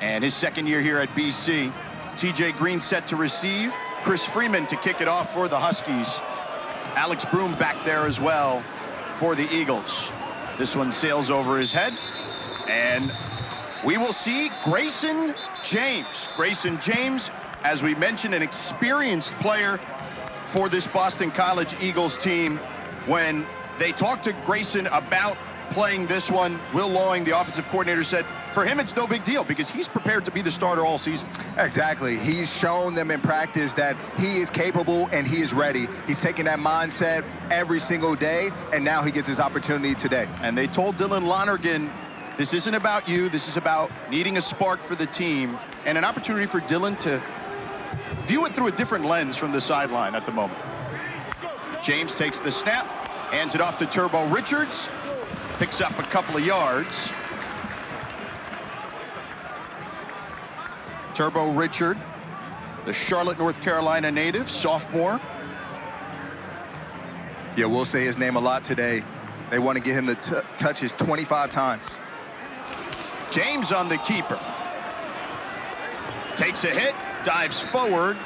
And his second year here at BC. TJ Green set to receive. Chris Freeman to kick it off for the Huskies. Alex Broom back there as well for the Eagles. This one sails over his head. And we will see Grayson James. Grayson James, as we mentioned, an experienced player for this Boston College Eagles team. When they talked to Grayson about playing this one, Will Lawing, the offensive coordinator, said for him it's no big deal because he's prepared to be the starter all season. Exactly. He's shown them in practice that he is capable and he is ready. He's taking that mindset every single day, and now he gets his opportunity today. And they told Dylan Lonergan, this isn't about you, this is about needing a spark for the team, and an opportunity for Dylan to view it through a different lens from the sideline at the moment. James takes the snap, hands it off to Turbo Richards, picks up a couple of yards. Turbo Richard, the Charlotte, North Carolina native, sophomore. Yeah, we'll say his name a lot today. They want to get him to touch his 25 times. James on the keeper. Takes a hit, dives forward,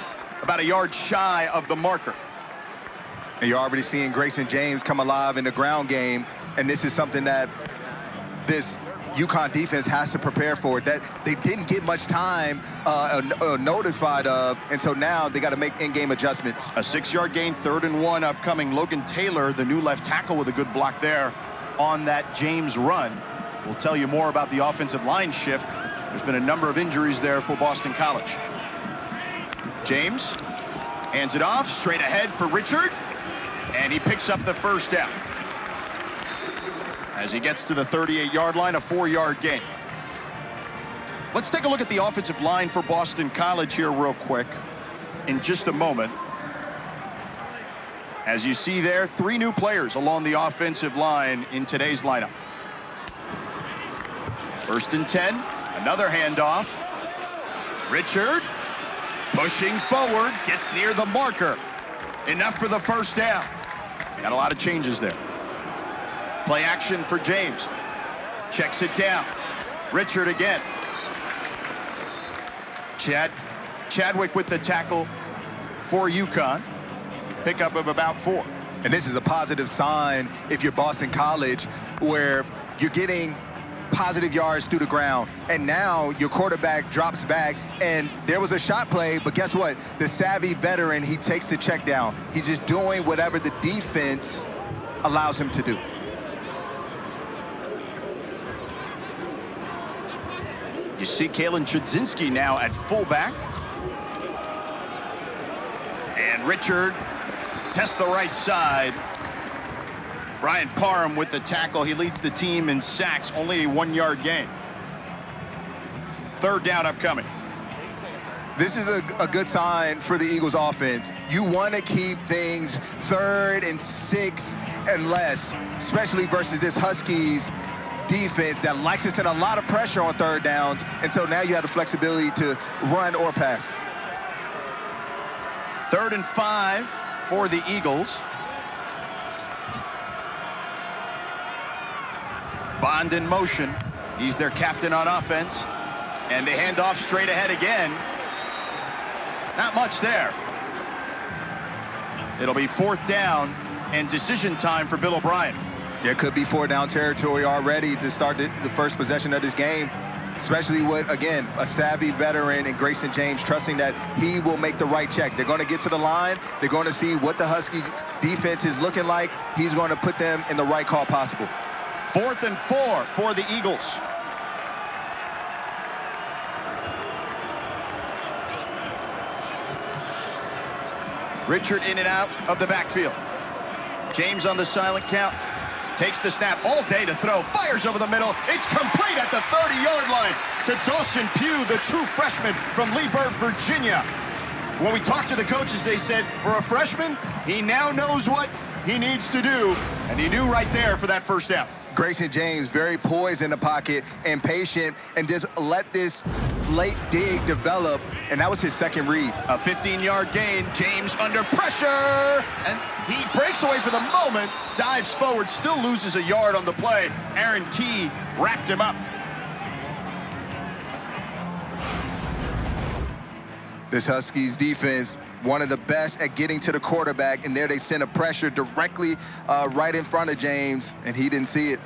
about a yard shy of the marker. And you're already seeing Grayson James come alive in the ground game, and this is something that this UConn defense has to prepare for, that they didn't get much time notified of, and so now they got to make in-game adjustments. A 6-yard gain, 3rd and 1 upcoming. Logan Taylor, the new left tackle, with a good block there on that James run. We'll tell you more about the offensive line shift. There's been a number of injuries there for Boston College. James hands it off, straight ahead for Richard, and he picks up the first down. As he gets to the 38-yard line, a 4-yard gain. Let's take a look at the offensive line for Boston College here real quick in just a moment. As you see there, 3 new players along the offensive line in today's lineup. 1st and 10, another handoff. Richard pushing forward, gets near the marker. Enough for the first down. Got a lot of changes there. Play action for James. Checks it down. Richard again. Chadwick with the tackle for UConn. Pickup of about 4. And this is a positive sign if you're Boston College, where you're getting positive yards through the ground, and now your quarterback drops back, and there was a shot play, but guess what? The savvy veteran, he takes the check down. He's just doing whatever the defense allows him to do. You see Kalen Chudzinski now at fullback. And Richard tests the right side. Brian Parham with the tackle. He leads the team in sacks, only a 1-yard gain. 3rd down upcoming. This is a good sign for the Eagles offense. You want to keep things 3rd and 6 and less, especially versus this Huskies defense that likes to send a lot of pressure on 3rd downs, and so now you have the flexibility to run or pass. 3rd and 5 for the Eagles. Bond in motion. He's their captain on offense. And they hand off straight ahead again. Not much there. It'll be 4th down and decision time for Bill O'Brien. Yeah, it could be 4-down territory already to start the first possession of this game, especially with, again, a savvy veteran and Grayson James trusting that he will make the right check. They're going to get to the line. They're going to see what the Huskies defense is looking like. He's going to put them in the right call possible. 4th and 4 for the Eagles. Richard in and out of the backfield. James on the silent count. Takes the snap all day to throw. Fires over the middle. It's complete at the 30-yard line to Dawson Pugh, the true freshman from Leesburg, Virginia. When we talked to the coaches, they said, for a freshman, he now knows what he needs to do. And he knew right there for that first down. Grayson James, very poised in the pocket and patient, and just let this late dig develop, and that was his 2nd read. A 15-yard gain. James under pressure, and he breaks away for the moment, dives forward, still loses a yard on the play. Aaron Key wrapped him up. This Huskies defense, one of the best at getting to the quarterback, and there they sent a pressure directly right in front of James, and he didn't see it.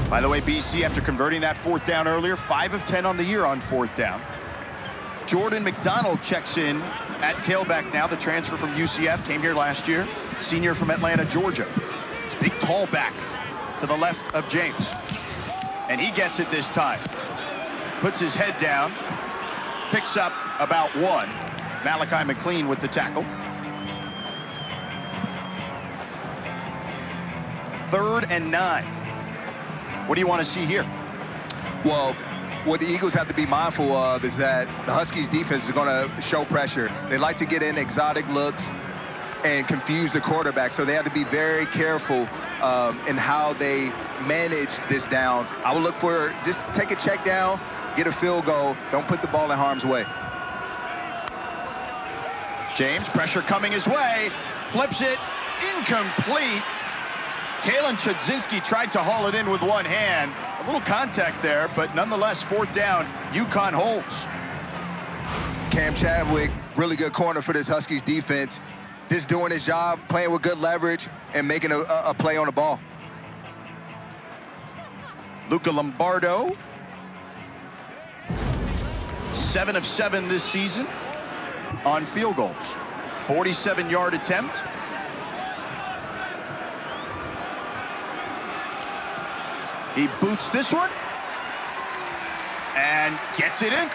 By the way, BC, after converting that 4th down earlier, 5 of 10 on the year on 4th down. Jordan McDonald checks in at tailback now, the transfer from UCF, came here last year, senior from Atlanta, Georgia. It's a big, tall back to the left of James. And he gets it this time. Puts his head down, picks up about 1. Malachi McLean with the tackle. 3rd and 9. What do you want to see here? Well, what the Eagles have to be mindful of is that the Huskies defense is going to show pressure. They like to get in exotic looks and confuse the quarterback, so they have to be very careful in how they manage this down. I would look for just take a check down, get a field goal, don't put the ball in harm's way. James, pressure coming his way, flips it, incomplete. Kalen Chudzinski tried to haul it in with one hand. A little contact there, but nonetheless, 4th down, UConn holds. Cam Chadwick, really good corner for this Huskies defense. Just doing his job, playing with good leverage, and making a play on the ball. Luca Lombardo, 7 of 7 this season on field goals. 47-yard attempt. He boots this one and gets it in.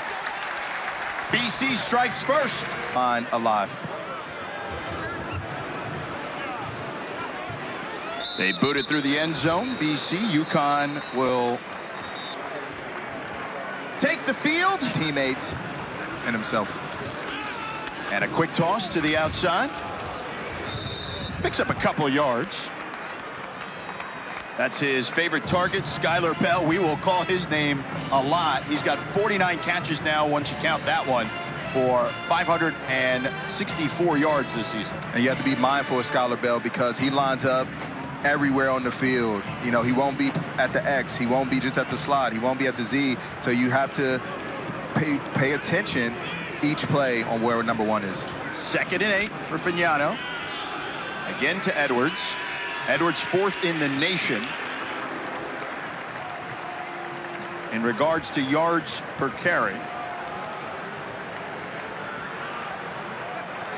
BC strikes first. On alive. They boot it through the end zone. BC, UConn will take the field. Teammates and himself. And a quick toss to the outside. Picks up a couple of yards. That's his favorite target, Skylar Bell. We will call his name a lot. He's got 49 catches now, once you count that one, for 564 yards this season. And you have to be mindful of Skylar Bell because he lines up everywhere on the field. You know, he won't be at the X. He won't be just at the slot. He won't be at the Z. So you have to pay attention each play on where number 1 is. 2nd and 8 for Fignano. Again to Edwards. Edwards 4th in the nation in regards to yards per carry.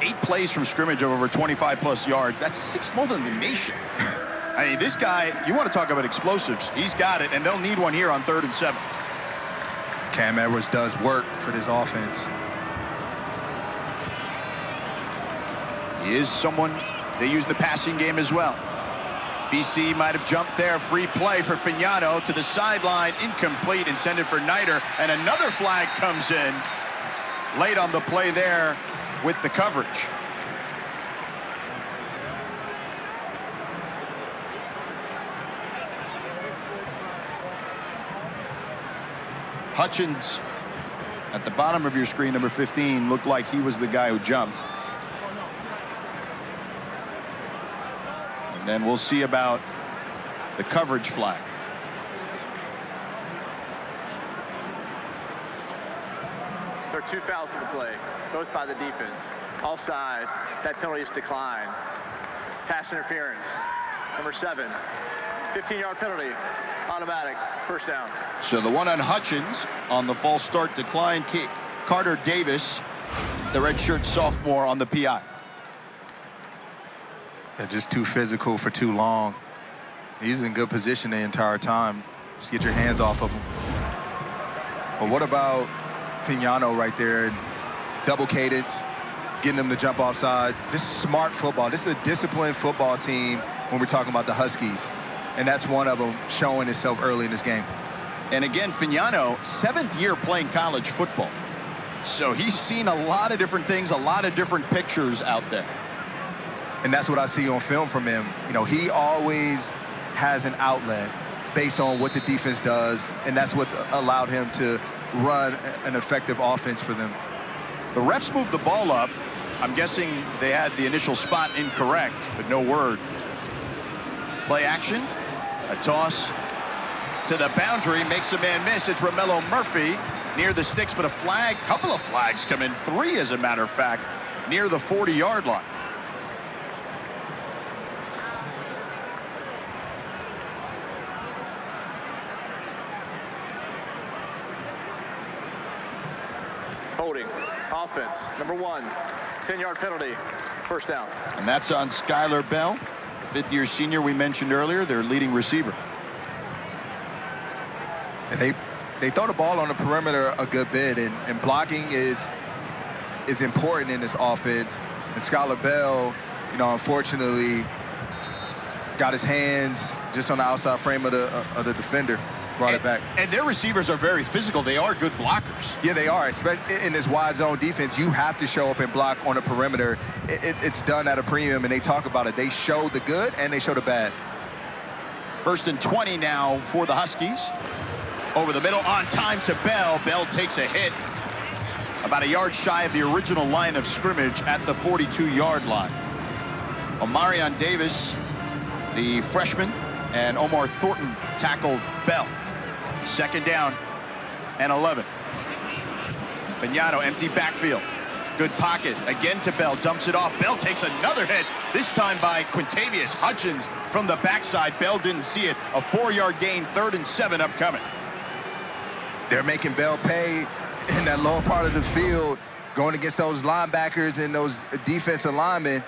8 plays from scrimmage of over 25+ yards. That's 6th most in the nation. I mean, this guy, you want to talk about explosives. He's got it, and they'll need one here on 3rd and 7. Cam Edwards does work for this offense. He is someone they use in the passing game as well. BC might have jumped there. Free play for Fignano to the sideline. Incomplete, intended for Nider. And another flag comes in late on the play there with the coverage. Hutchins at the bottom of your screen, number 15, looked like he was the guy who jumped. And then we'll see about the coverage flag. There are 2 fouls in the play, both by the defense. Offside, that penalty is declined. Pass interference, number 7. 15-yard penalty, automatic, 1st down. So the one on Hutchins on the false start decline. Carter Davis, the redshirt sophomore, on the PI. Yeah, just too physical for too long. He's in good position the entire time. Just get your hands off of him. But what about Fignano right there? Double cadence, getting him to jump off sides. This is smart football. This is a disciplined football team when we're talking about the Huskies. And that's one of them showing itself early in this game. And again, Fignano, 7th year playing college football. So he's seen a lot of different things, a lot of different pictures out there. And that's what I see on film from him. You know, he always has an outlet based on what the defense does, and that's what allowed him to run an effective offense for them. The refs moved the ball up. I'm guessing they had the initial spot incorrect, but no word. Play action, a toss to the boundary, makes a man miss. It's Romello Murphy, near the sticks, but a flag, couple of flags come in, 3 as a matter of fact, near the 40-yard line. Holding, offense, number 1, 10-yard penalty, first down. And that's on Skylar Bell, the fifth-year senior we mentioned earlier, their leading receiver. And they throw the ball on the perimeter a good bit, and blocking is important in this offense. And Skylar Bell, you know, unfortunately got his hands just on the outside frame of the defender, brought it back. And their receivers are very physical. They are good blockers. Yeah, they are. Especially in this wide zone defense, you have to show up and block on the perimeter. It's done at a premium, and they talk about it. They show the good and they show the bad. 1st and 20 now for the Huskies. Over the middle, on time to Bell. Bell takes a hit about a yard shy of the original line of scrimmage at the 42-yard line. Omarion Davis, the freshman, and Omar Thornton tackled Bell. 2nd down and 11. Fagnano, empty backfield. Good pocket. Again to Bell. Dumps it off. Bell takes another hit, this time by Quintavious Hutchins from the backside. Bell didn't see it. A 4-yard gain, 3rd and 7 upcoming. They're making Bell pay in that lower part of the field, going against those linebackers and those defensive linemen.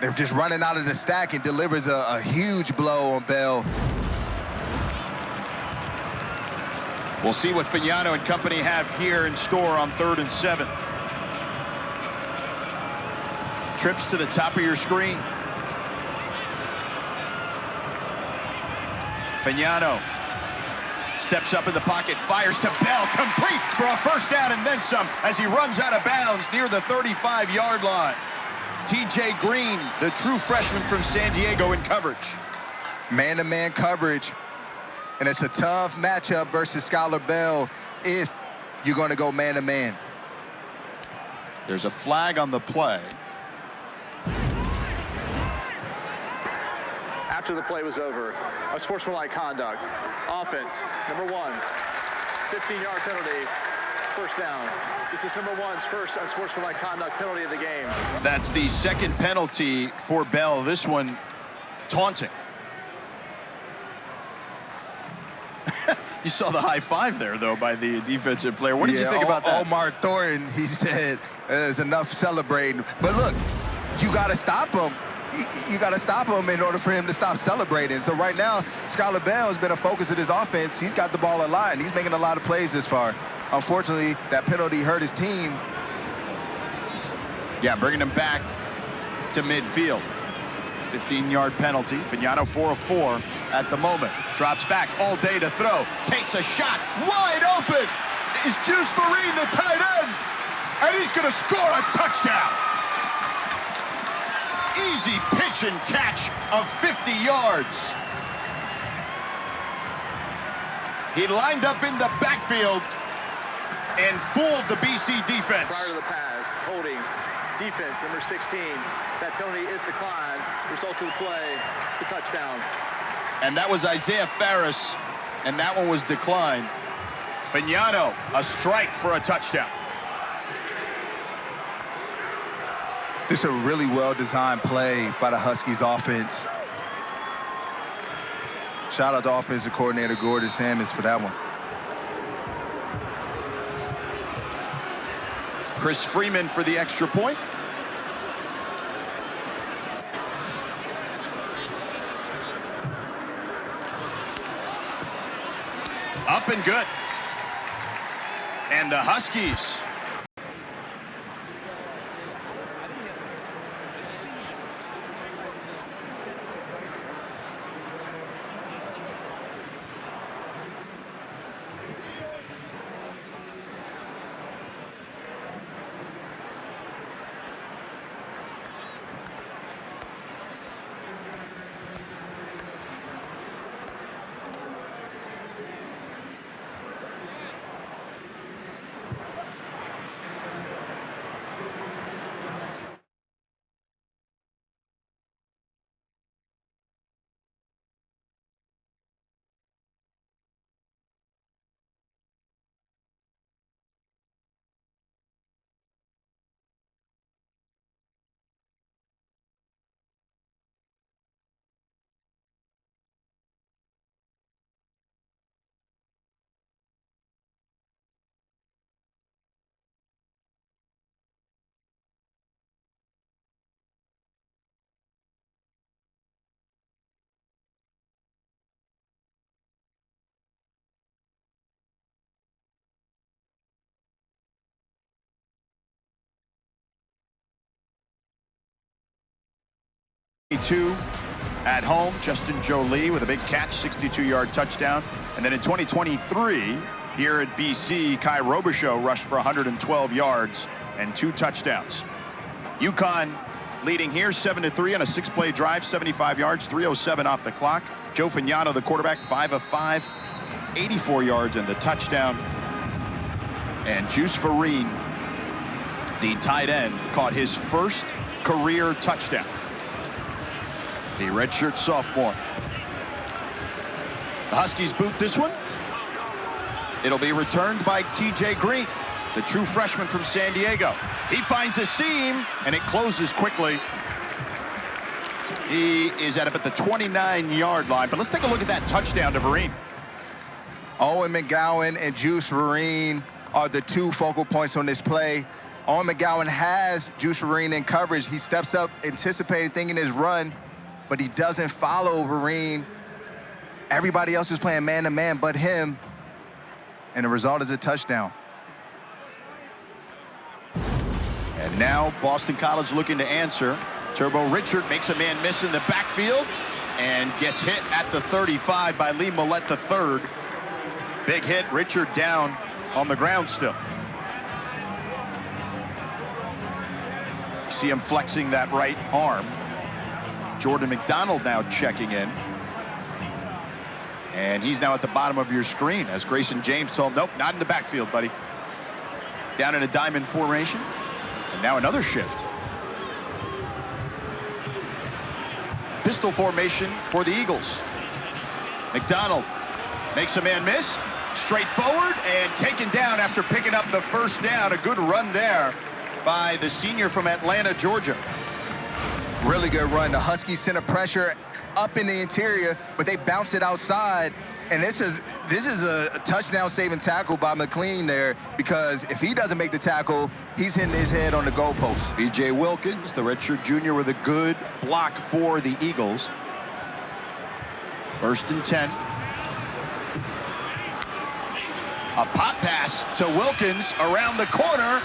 They're just running out of the stack, and delivers a huge blow on Bell. We'll see what Fagnano and company have here in store on 3rd and 7. Trips to the top of your screen. Fagnano steps up in the pocket, fires to Bell, complete for a first down and then some as he runs out of bounds near the 35-yard line. TJ Green, the true freshman from San Diego, in coverage. Man-to-man coverage, and it's a tough matchup versus Skylar Bell if you're going to go man-to-man. There's a flag on the play. After the play was over, unsportsmanlike conduct. Offense, number 1, 15-yard penalty, first down. This is number 1's first unsportsmanlike conduct penalty of the game. That's the 2nd penalty for Bell. This one taunting. You saw the high five there, though, by the defensive player. What did you think about that? Omar Thornton, he said, there's enough celebrating. But look, you got to stop him. You got to stop him in order for him to stop celebrating. So right now, Skylar Bell has been a focus of his offense. He's got the ball a lot, and he's making a lot of plays this far. Unfortunately, that penalty hurt his team. Yeah, bringing him back to midfield. 15-yard penalty. Fagnano 4 of 4 at the moment. Drops back all day to throw. Takes a shot. Wide open is Juice Vereen, the tight end. And he's going to score a touchdown. Easy pitch and catch of 50 yards. He lined up in the backfield and fooled the BC defense. Prior to the pass, holding, defense, number 16. That penalty is declined. Result of the play, it's a touchdown. And that was Isaiah Farris, and that one was declined. Fagnano, a strike for a touchdown. This is a really well-designed play by the Huskies offense. Shout out to offensive coordinator Gordon Sammons for that one. Chris Freeman for the extra point. Up and good. And the Huskies Two at home, Justin Jolie with a big catch, 62-yard touchdown. And then in 2023, here at BC, Kai Robichaux rushed for 112 yards and 2 touchdowns. UConn leading here 7-3 on a 6-play drive, 75 yards, 3:07 off the clock. Joe Fagnano, the quarterback, 5 of 5, 84 yards and the touchdown. And Juice Vereen, the tight end, caught his first career touchdown. The redshirt sophomore. The Huskies boot this one. It'll be returned by TJ Green, the true freshman from San Diego. He finds a seam, and it closes quickly. He is at about the 29-yard line. But let's take a look at that touchdown to Vereen. Owen McGowan and Juice Vereen are the 2 focal points on this play. Owen McGowan has Juice Vereen in coverage. He steps up, anticipating, thinking his run, but he doesn't follow Vereen. Everybody else is playing man-to-man but him, and the result is a touchdown. And now Boston College looking to answer. Turbo Richard makes a man miss in the backfield and gets hit at the 35 by Lee Millette III. Big hit, Richard down on the ground still. See him flexing that right arm. Jordan McDonald now checking in. And he's now at the bottom of your screen as Grayson James told him, nope, not in the backfield, buddy. Down in a diamond formation. And now another shift. Pistol formation for the Eagles. McDonald makes a man miss. Straight forward and taken down after picking up the first down. A good run there by the senior from Atlanta, Georgia. Really good run. The Huskies center pressure up in the interior, but they bounce it outside. And this is a touchdown-saving tackle by McLean there, because if he doesn't make the tackle, he's hitting his head on the goalpost. B.J. Wilkins, the redshirt junior, with a good block for the Eagles. 1st and 10. A pop pass to Wilkins around the corner.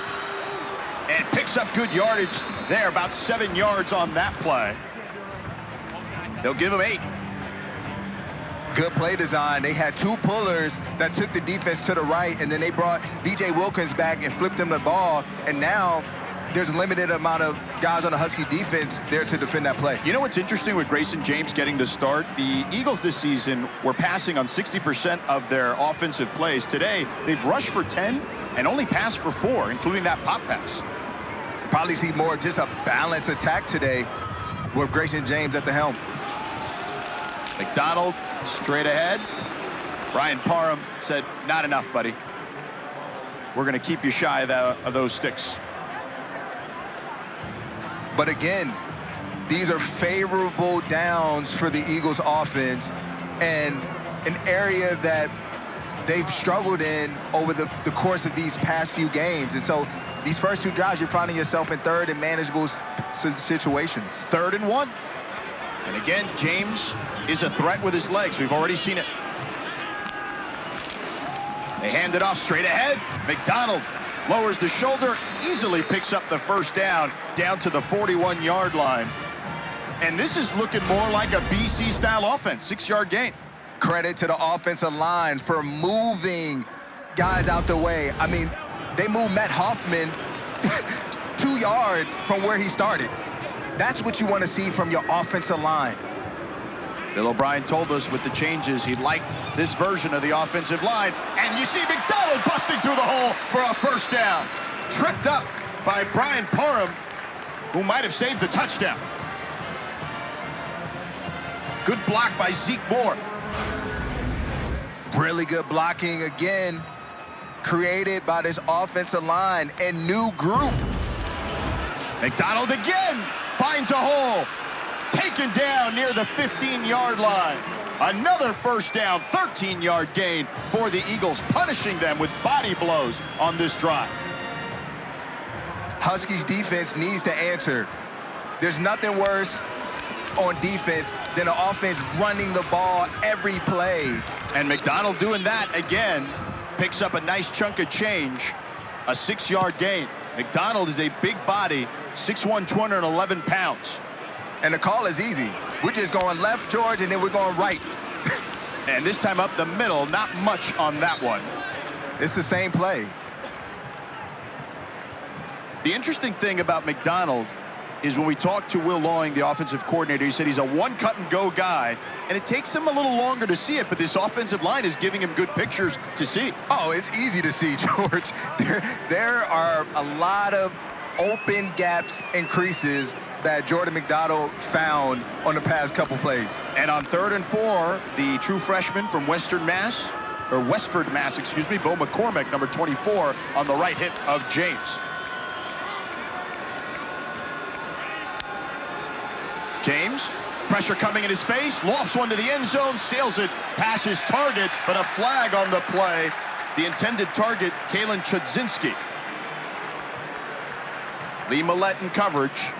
And picks up good yardage there, about 7 yards on that play. They'll give him 8. Good play design. They had 2 pullers that took the defense to the right, and then they brought DJ Wilkins back and flipped him the ball. And now there's a limited amount of guys on the Husky defense there to defend that play. You know what's interesting with Grayson James getting the start? The Eagles this season were passing on 60% of their offensive plays. Today, they've rushed for 10 and only passed for 4, including that pop pass. Probably see more just a balanced attack today with Grayson James at the helm. McDonald straight ahead. Brian Parham said, not enough, buddy. We're going to keep you shy of those sticks. But again, these are favorable downs for the Eagles offense, and an area that they've struggled in over the course of these past few games. And so these first 2 drives, you're finding yourself in 3rd and manageable situations. 3rd and 1. And again, James is a threat with his legs. We've already seen it. They hand it off straight ahead. McDonald lowers the shoulder, easily picks up the first down to the 41-yard line. And this is looking more like a BC-style offense, 6-yard gain. Credit to the offensive line for moving guys out the way. I mean, they moved Matt Hoffman 2 yards from where he started. That's what you want to see from your offensive line. Bill O'Brien told us with the changes he liked this version of the offensive line. And you see McDonald busting through the hole for a first down. Tripped up by Brian Parham, who might have saved the touchdown. Good block by Zeke Moore. Really good blocking again, created by this offensive line and new group. McDonald again finds a hole. Taken down near the 15-yard line. Another first down, 13-yard gain for the Eagles, punishing them with body blows on this drive. Huskies defense needs to answer. There's nothing worse on defense than an offense running the ball every play. And McDonald doing that again, picks up a nice chunk of change, a 6-yard gain. McDonald is a big body, 6'1", 211 pounds. And the call is easy. We're just going left, George, and then we're going right. And this time up the middle, not much on that one. It's the same play. The interesting thing about McDonald is when we talked to Will Lawing, the offensive coordinator, he said he's a one-cut-and-go guy, and it takes him a little longer to see it, but this offensive line is giving him good pictures to see. Oh, it's easy to see, George. There are a lot of open gaps and creases that Jordan McDonald found on the past couple plays. And on 3rd and 4, the true freshman from Westford, Mass, Bo McCormick, number 24, on the right hip of James. James, pressure coming in his face, lofts one to the end zone, sails it past his target, but a flag on the play. The intended target, Kalen Chudzinski. Lee Millett in coverage.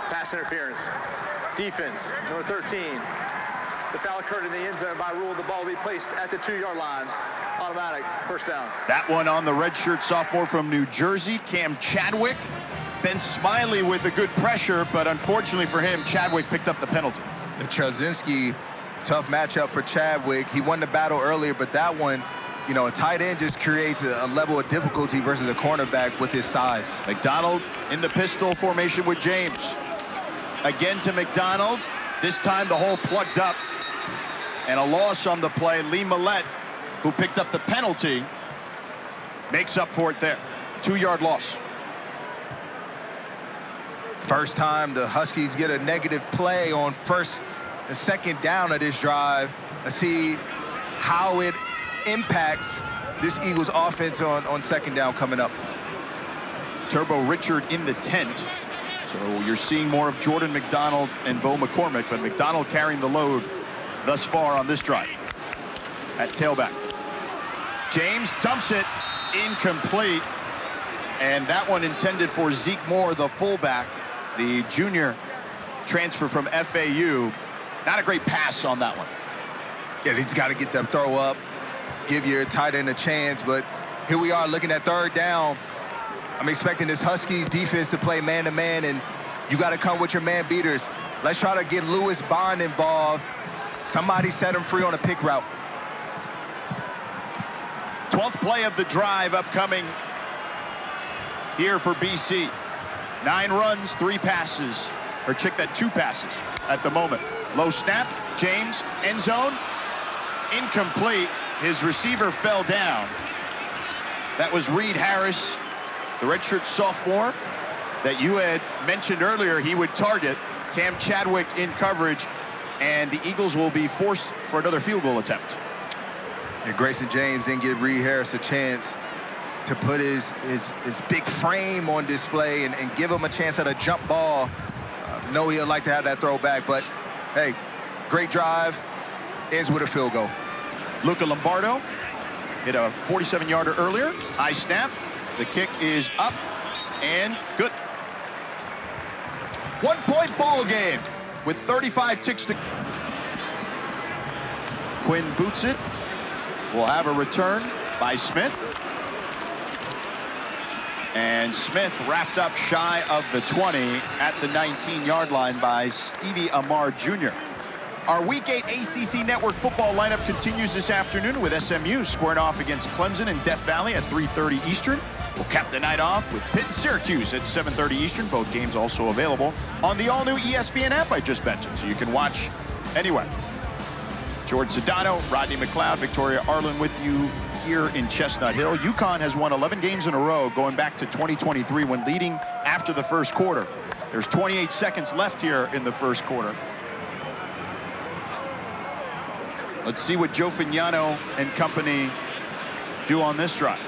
Pass interference. Defense, number 13. The foul occurred in the end zone. By rule, the ball will be placed at the 2-yard line. Automatic, first down. That one on the redshirt sophomore from New Jersey, Cam Chadwick. Ben Smiley with a good pressure, but unfortunately for him, Chadwick picked up the penalty. Chudzinski, tough matchup for Chadwick. He won the battle earlier, but that one, you know, a tight end just creates a level of difficulty versus a cornerback with his size. McDonald in the pistol formation with James. Again to McDonald. This time the hole plugged up. And a loss on the play. Lee Millett, who picked up the penalty, makes up for it there. 2-yard loss. First time the Huskies get a negative play on first and second down of this drive. Let's see how it impacts this Eagles offense on second down coming up. Turbo Richard in the tent. So you're seeing more of Jordan McDonald and Bo McCormick, but McDonald carrying the load thus far on this drive. At tailback. James dumps it, incomplete. And that one intended for Zeke Moore, the fullback, the junior transfer from FAU. Not a great pass on that one. Yeah, he's got to get that throw up, give your tight end a chance, but here we are looking at third down. I'm expecting this Huskies defense to play man-to-man, and you got to come with your man beaters. Let's try to get Lewis Bond involved. Somebody set him free on a pick route. 12th play of the drive upcoming here for BC. 9 runs, 3 passes, or check that, 2 passes at the moment. Low snap, James, end zone, incomplete. His receiver fell down. That was Reed Harris, the redshirt sophomore that you had mentioned earlier he would target. Cam Chadwick in coverage, and the Eagles will be forced for another field goal attempt. And Grayson James didn't give Reed Harris a chance to put his big frame on display and give him a chance at a jump ball. Know he'd like to have that throwback, but hey, great drive, ends with a field goal. Luca Lombardo hit a 47-yarder earlier. High snap. The kick is up and good. 1-point ball game with 35 ticks to. Quinn boots it. We'll have a return by Smith. And Smith wrapped up shy of the 20 at the 19-yard line by Stevie Amar Jr. Our Week 8 ACC Network football lineup continues this afternoon with SMU squaring off against Clemson in Death Valley at 3:30 Eastern. We'll cap the night off with Pitt and Syracuse at 7:30 Eastern. Both games also available on the all-new ESPN app I just mentioned, so you can watch anywhere. George Sedano, Rodney McLeod, Victoria Arlen with you here in Chestnut Hill. UConn has won 11 games in a row going back to 2023 when leading after the first quarter. There's 28 seconds left here in the first quarter. Let's see what Joe Fagnano and company do on this drive.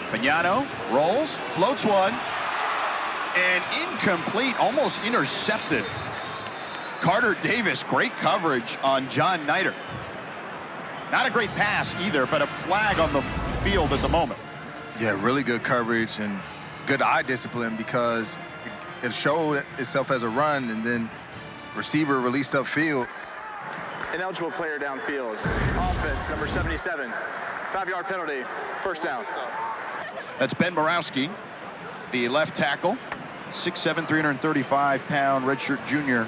Fagnano rolls, floats one, and incomplete, almost intercepted. Carter Davis, great coverage on John Nider. Not a great pass either, but a flag on the field at the moment. Yeah, really good coverage and good eye discipline because it showed itself as a run, and then receiver released upfield. Ineligible player downfield. defense, number 77. 5-yard penalty, first down. That's Ben Morawski, the left tackle, 6'7", 335-pound redshirt junior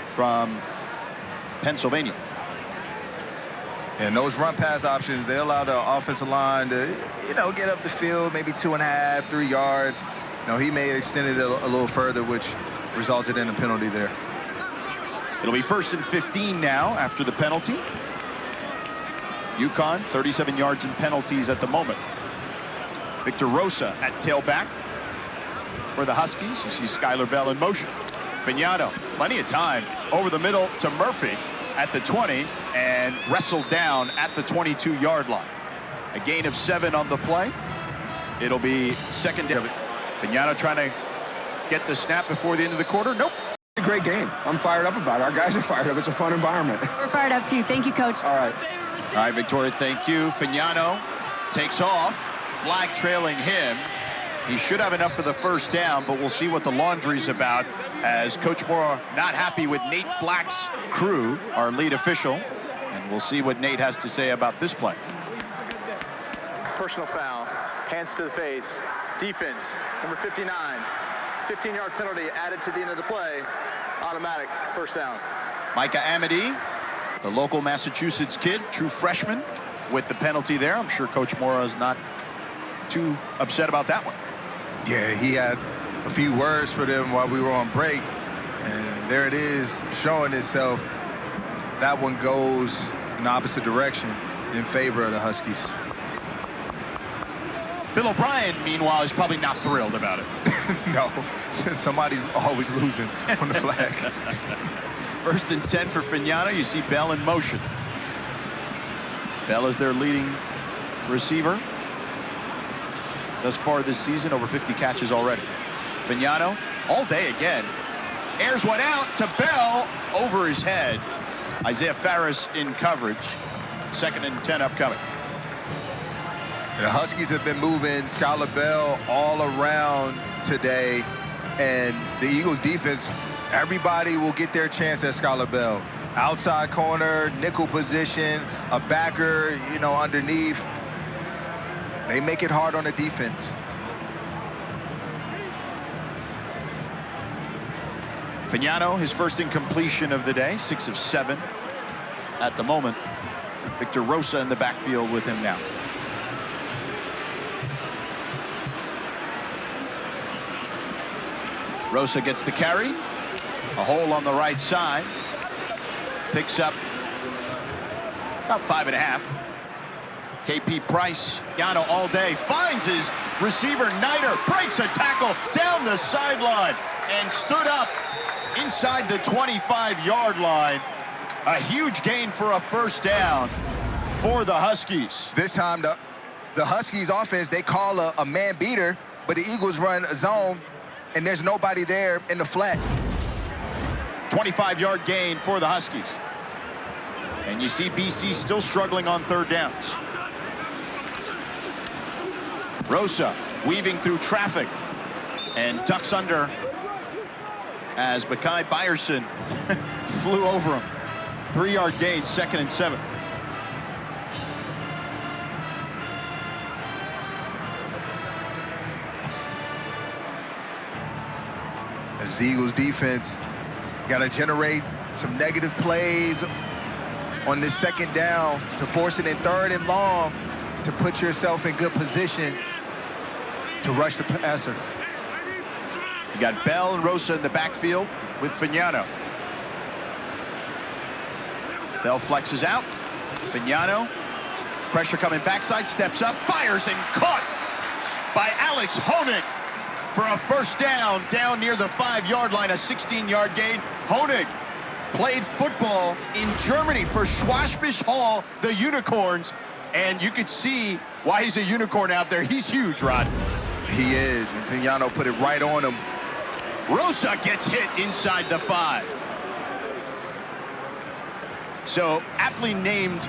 from Pennsylvania. And those run pass options, they allow the offensive line to, get up the field, maybe 2.5, 3 yards. He may have extended it a little further, which resulted in a penalty there. It'll be 1st and 15 now after the penalty. UConn, 37 yards in penalties at the moment. Victor Rosa at tailback for the Huskies. You see Skylar Bell in motion. Fagnano, plenty of time over the middle to Murphy at the 20 and wrestled down at the 22-yard line. A gain of 7 on the play. It'll be second down. Fagnano trying to get the snap before the end of the quarter. Nope. A great game. I'm fired up about it. Our guys are fired up. It's a fun environment. We're fired up too. Thank you, Coach. All right. All right, Victoria, thank you. Fagnano takes off. Flag trailing him. He should have enough for the first down, but we'll see what the laundry's about as Coach Mora not happy with Nate Black's crew, our lead official, and we'll see what Nate has to say about this play. Personal foul, hands to the face. Defense, number 59. 15-yard penalty added to the end of the play. Automatic, first down. Micah Amity, the local Massachusetts kid, true freshman, with the penalty there. I'm sure Coach Mora is not too upset about that one. Yeah, he had a few words for them while we were on break, and there it is showing itself. That one goes in the opposite direction in favor of the Huskies. Bill O'Brien, meanwhile, is probably not thrilled about it. No, somebody's always losing on the flag. 1st and 10 for Fagnano. You see Bell in motion. Bell is their leading receiver thus far this season, over 50 catches already. Fagnano, all day again, airs one out to Bell over his head. Isaiah Farris in coverage. 2nd and 10 upcoming. The Huskies have been moving Skylar Bell all around today, and the Eagles defense, everybody will get their chance at Skylar Bell. Outside corner, nickel position, a backer, underneath. They make it hard on the defense. Fagnano, his first incompletion of the day, 6 of 7 at the moment. Victor Rosa in the backfield with him now. Rosa gets the carry. A hole on the right side. Picks up about 5.5. KP Price, Yano all day, finds his receiver, Niter, breaks a tackle down the sideline and stood up inside the 25-yard line. A huge gain for a first down for the Huskies. This time, the Huskies offense, they call a man beater, but the Eagles run a zone, and there's nobody there in the flat. 25-yard gain for the Huskies. And you see BC still struggling on third downs. Rosa weaving through traffic and ducks under as Bakai Byerson flew over him. 3-yard gain, 2nd and 7. As the Eagles defense got to generate some negative plays on this 2nd down to force it in 3rd and long to put yourself in good position to rush the passer. You got Bell and Rosa in the backfield with Fagnano. Bell flexes out. Fagnano, pressure coming backside, steps up, fires, and caught by Alex Honig for a first down near the 5-yard line, a 16-yard gain. Honig played football in Germany for Schwabisch Hall, the Unicorns, and you could see why he's a unicorn out there. He's huge, Rod. He is, and Fagnano put it right on him. Rosa gets hit inside the 5. So, aptly named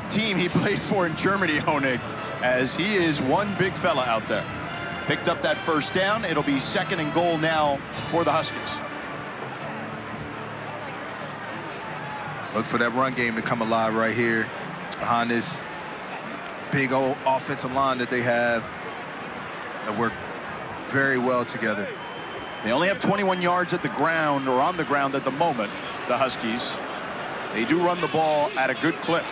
team he played for in Germany, Honig, as he is one big fella out there. Picked up that first down. It'll be 2nd and goal now for the Huskies. Look for that run game to come alive right here. behind this big old offensive line that they have that work very well together. They only have 21 yards at the ground, or on the ground at the moment, the Huskies. They do run the ball at a good clip.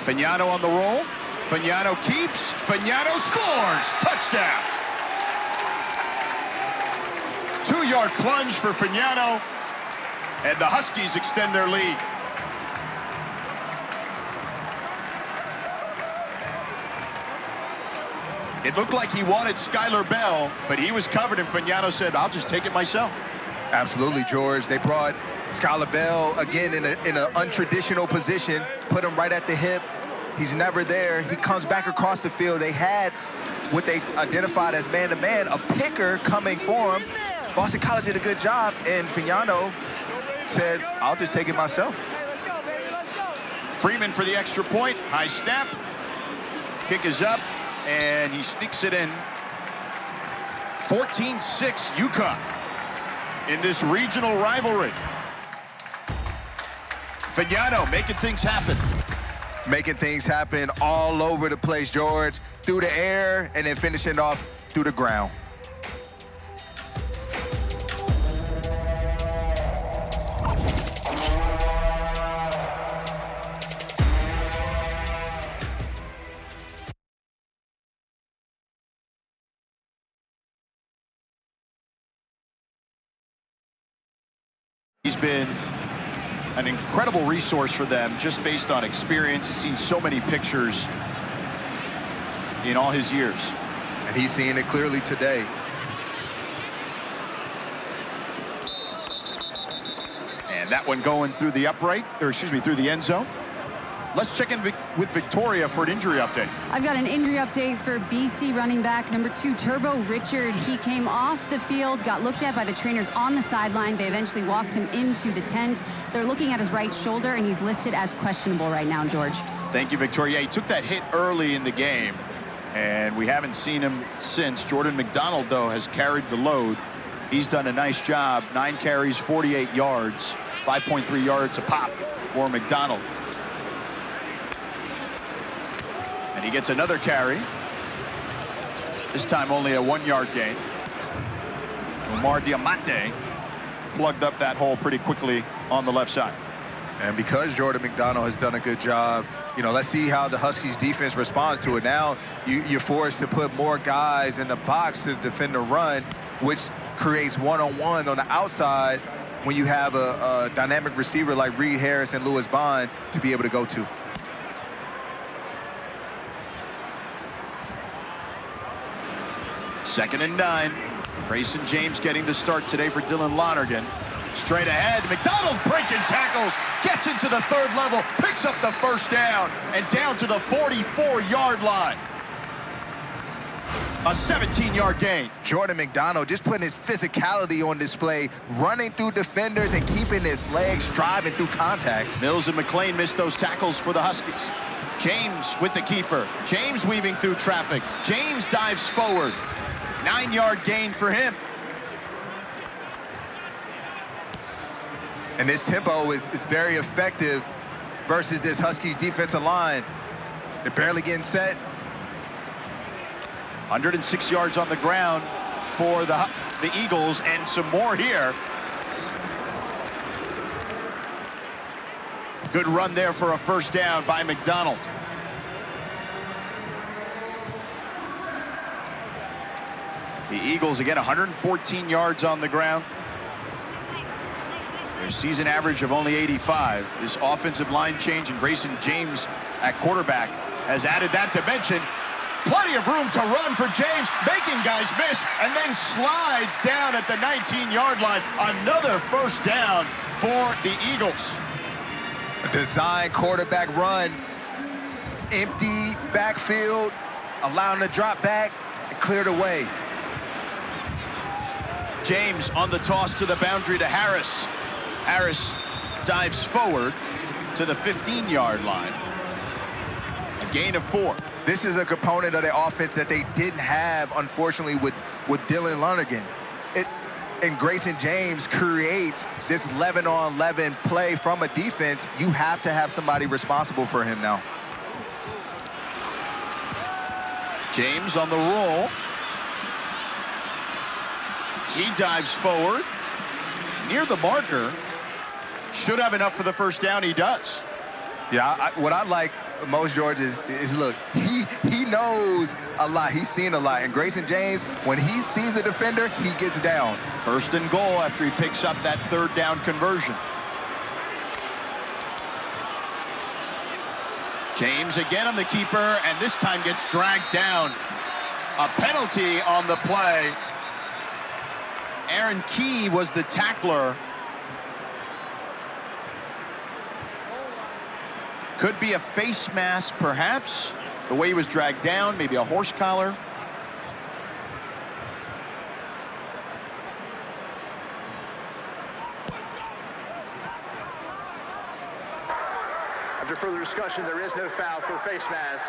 Fagnano on the roll. Fagnano keeps. Fagnano scores. Touchdown. 2-yard plunge for Fagnano. And the Huskies extend their lead. It looked like he wanted Skylar Bell, but he was covered, and Fagnano said, I'll just take it myself. Absolutely, George. They brought Skylar Bell, again, in an untraditional position, put him right at the hip. He's never there. He comes back across the field. They had what they identified as man-to-man, a picker coming for him. Boston College did a good job, and Fagnano said, I'll just take it myself. Freeman for the extra point. High snap. Kick is up, and he sneaks it in. 14-6 UConn in this regional rivalry. Fagnano making things happen. Making things happen all over the place, George. Through the air, and then finishing off through the ground. He's been an incredible resource for them just based on experience. He's seen so many pictures in all his years. And he's seeing it clearly today. And that one going through the upright, or excuse me, through the end zone. Let's check in with Victoria for an injury update. I've got an injury update for BC running back number 2, Turbo Richard. He came off the field, got looked at by the trainers on the sideline. They eventually walked him into the tent. They're looking at his right shoulder, and he's listed as questionable right now, George. Thank you, Victoria. Yeah, he took that hit early in the game, and we haven't seen him since. Jordan McDonald, though, has carried the load. He's done a nice job. 9 carries, 48 yards, 5.3 yards a pop for McDonald. And he gets another carry. This time only a 1-yard gain. Omar Diamante plugged up that hole pretty quickly on the left side. And because Jordan McDonald has done a good job, you know, let's see how the Huskies defense responds to it. Now you're forced to put more guys in the box to defend the run, which creates one-on-one on the outside when you have a dynamic receiver like Reed Harris and Lewis Bond to be able to go to. Second and 9. Grayson James getting the start today for Dylan Lonergan. Straight ahead, McDonald breaking tackles, gets into the 3rd level, picks up the first down, and down to the 44-yard line. A 17-yard gain. Jordan McDonald just putting his physicality on display, running through defenders and keeping his legs driving through contact. Mills and McLean missed those tackles for the Huskies. James with the keeper. James weaving through traffic. James dives forward. 9-yard gain for him. And this tempo is very effective versus this Huskies defensive line. They're barely getting set. 106 yards on the ground for the Eagles, and some more here. Good run there for a first down by McDonald. The Eagles, again, 114 yards on the ground. Their season average of only 85. This offensive line change and Grayson James at quarterback has added that dimension. Plenty of room to run for James, making guys miss, and then slides down at the 19-yard line. Another first down for the Eagles. A design quarterback run. Empty backfield, allowing the drop back and cleared away. James on the toss to the boundary to Harris. Harris dives forward to the 15-yard line. A gain of 4. This is a component of the offense that they didn't have, unfortunately, with Dylan Lonergan. and Grayson James creates this 11-on-11 play from a defense, you have to have somebody responsible for him now. James on the roll. He dives forward. Near the marker. Should have enough for the first down. He does. Yeah, what I like most, George, is look, he knows a lot. He's seen a lot. And Grayson James, when he sees a defender, he gets down. First and goal after he picks up that third down conversion. James again on the keeper, and this time gets dragged down. A penalty on the play. Aaron Key was the tackler. Could be a face mask, perhaps. The way he was dragged down, maybe a horse collar. After further discussion, there is no foul for the face mask.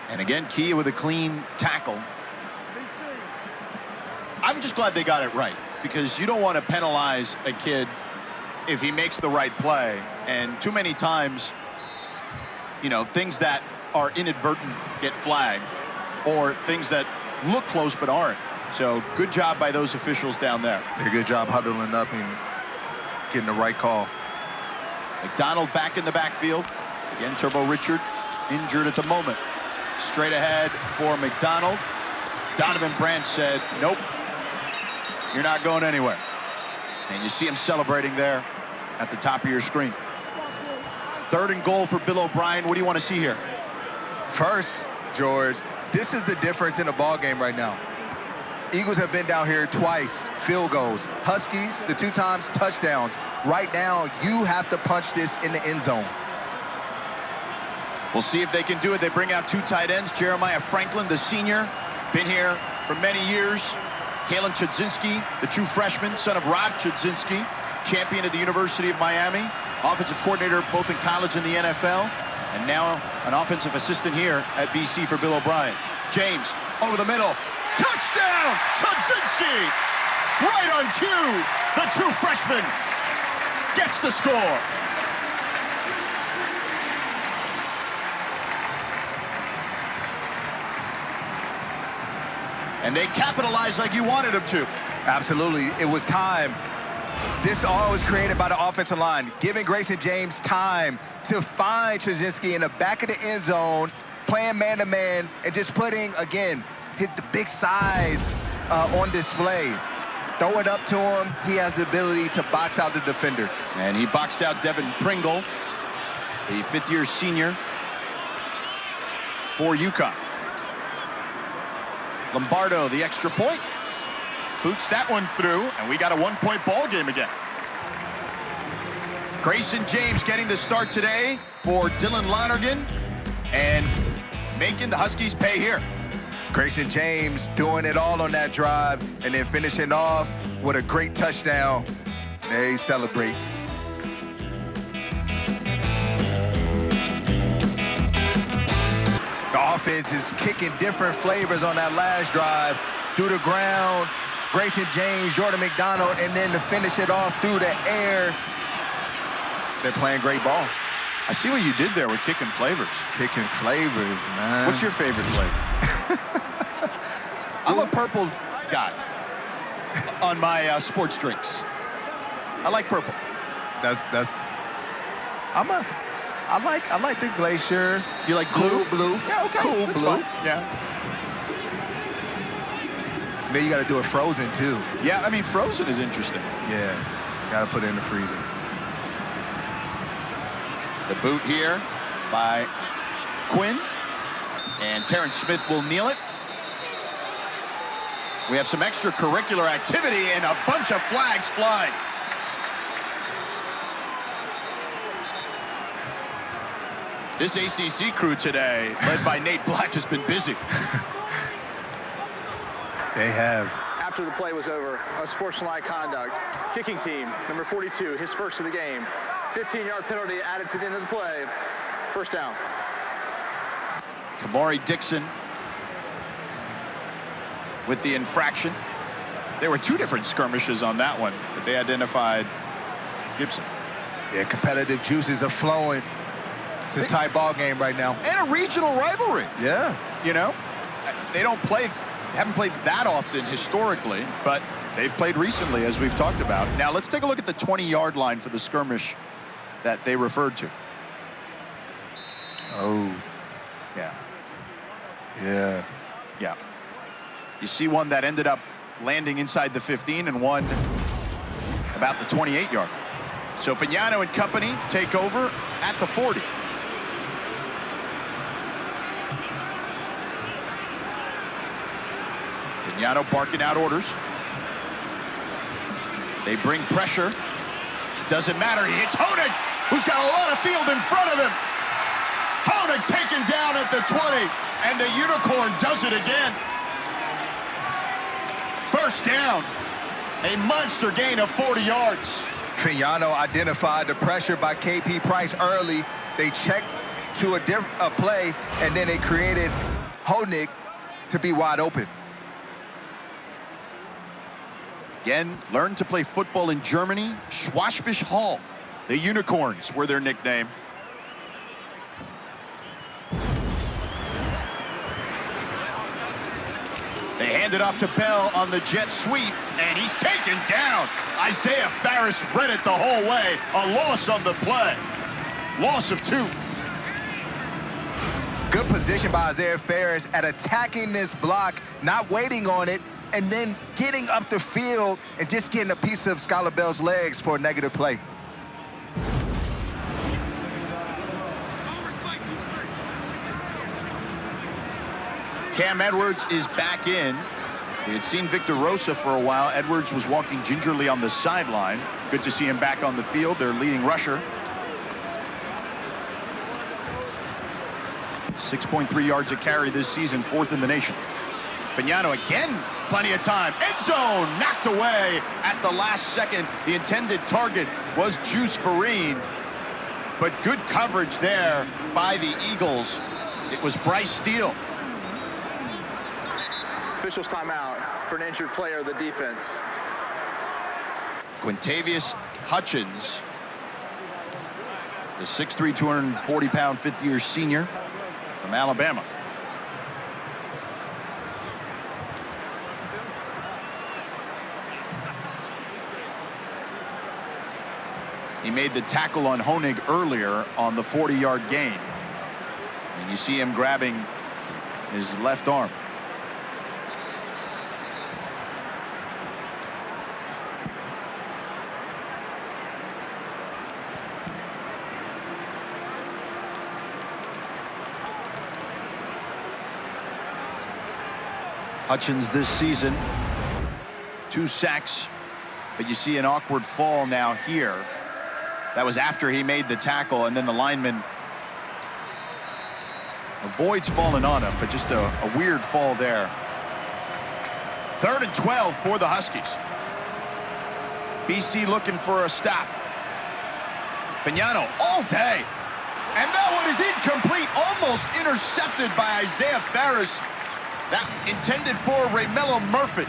And again, Key with a clean tackle. I'm just glad they got it right, because you don't want to penalize a kid if he makes the right play. And too many times, you know, things that are inadvertent get flagged, or things that look close but aren't. So good job by those officials down there. A good job huddling up and getting the right call. McDonald back in the backfield. Again, Turbo Richard injured at the moment. Straight ahead for McDonald. Donovan Branch said, nope, you're not going anywhere. And you see him celebrating there at the top of your screen. Third and goal for Bill O'Brien. What do you want to see here? First, George, this is the difference in the ball game right now. Eagles have been down here twice, field goals. Huskies, the 2 times touchdowns. Right now, you have to punch this in the end zone. We'll see if they can do it. They bring out 2 tight ends. Jeremiah Franklin, the senior, been here for many years. Kalen Chudzinski, the true freshman, son of Rob Chudzinski, champion at the University of Miami, offensive coordinator both in college and the NFL, and now an offensive assistant here at BC for Bill O'Brien. James, over the middle. Touchdown! Chudzinski! Right on cue! The true freshman gets the score. And they capitalized like you wanted them to. Absolutely. It was time. This all was created by the offensive line, giving Grayson James time to find Chudzinski in the back of the end zone, playing man-to-man, and just putting, again, hit the big size on display. Throw it up to him. He has the ability to box out the defender. And he boxed out Devin Pringle, the 5th-year senior for UConn. Lombardo, the extra point. Boots that one through, and we got a 1-point ball game again. Grayson James getting the start today for Dylan Lonergan and making the Huskies pay here. Grayson James doing it all on that drive and then finishing off with a great touchdown. There he celebrates. The offense is kicking different flavors on that last drive. Through the ground, Grayson James, Jordan McDonald, and then to finish it off through the air. They're playing great ball. I see what you did there with kicking flavors. Kicking flavors, man. What's your favorite flavor? I'm a purple guy on my sports drinks. I like purple. I like the Glacier. You like blue? Blue. Yeah, okay. Cool That's blue. fine. Yeah. Then you got to do it frozen too. Yeah, I mean, frozen is interesting. Yeah, got to put it in the freezer. The boot here by Quinn. And Terrence Smith will kneel it. We have some extracurricular activity and a bunch of flags flying. This ACC crew today, led by Nate Black, has been busy. They have. After the play was over, unsportsmanlike conduct. Kicking team, number 42, his first of the game. 15-yard penalty added to the end of the play. First down. Kamari Dixon with the infraction. There were two different skirmishes on that one that they identified Gibson. Yeah, competitive juices are flowing. It's a tight ball game right now. And a regional rivalry. Yeah. You know, they haven't played that often historically, but they've played recently, as we've talked about. Now, let's take a look at the 20-yard line for the skirmish that they referred to. Oh. Yeah. Yeah. Yeah. You see one that ended up landing inside the 15 and one about the 28-yard. So Fagnano and company take over at the 40. Fagnano barking out orders. They bring pressure. Doesn't matter. He hits Honig, who's got a lot of field in front of him. Honig taken down at the 20, and the Unicorn does it again. First down, a monster gain of 40 yards. Fagnano identified the pressure by KP Price early. They checked to a play, and then they created Honig to be wide open. Again, learned to play football in Germany. Schwabisch Hall. The Unicorns were their nickname. They hand it off to Bell on the jet sweep, and he's taken down. Isaiah Farris read it the whole way. A loss on the play. Loss of 2. Good position by Isaiah Farris at attacking this block, not waiting on it, and then getting up the field and just getting a piece of Skylar Bell's legs for a negative play. Cam Edwards is back in. We had seen Victor Rosa for a while. Edwards was walking gingerly on the sideline. Good to see him back on the field, their leading rusher. 6.3 yards a carry this season, 4th in the nation. Fagnano again, plenty of time. End zone, knocked away at the last second. The intended target was Juice Vereen, but good coverage there by the Eagles. It was Bryce Steele. Officials timeout for an injured player of the defense. Quintavious Hutchins, the 6'3", 240-pound fifth-year senior from Alabama. He made the tackle on Honig earlier on the 40-yard gain. And you see him grabbing his left arm. Hutchins this season, 2 sacks, but you see an awkward fall now here. That was after he made the tackle, and then the lineman avoids falling on him, but just a weird fall there. 3rd and 12 for the Huskies. BC looking for a stop. Fagnano all day. And that one is incomplete, almost intercepted by Isaiah Farris. That intended for Raymelo Murphy.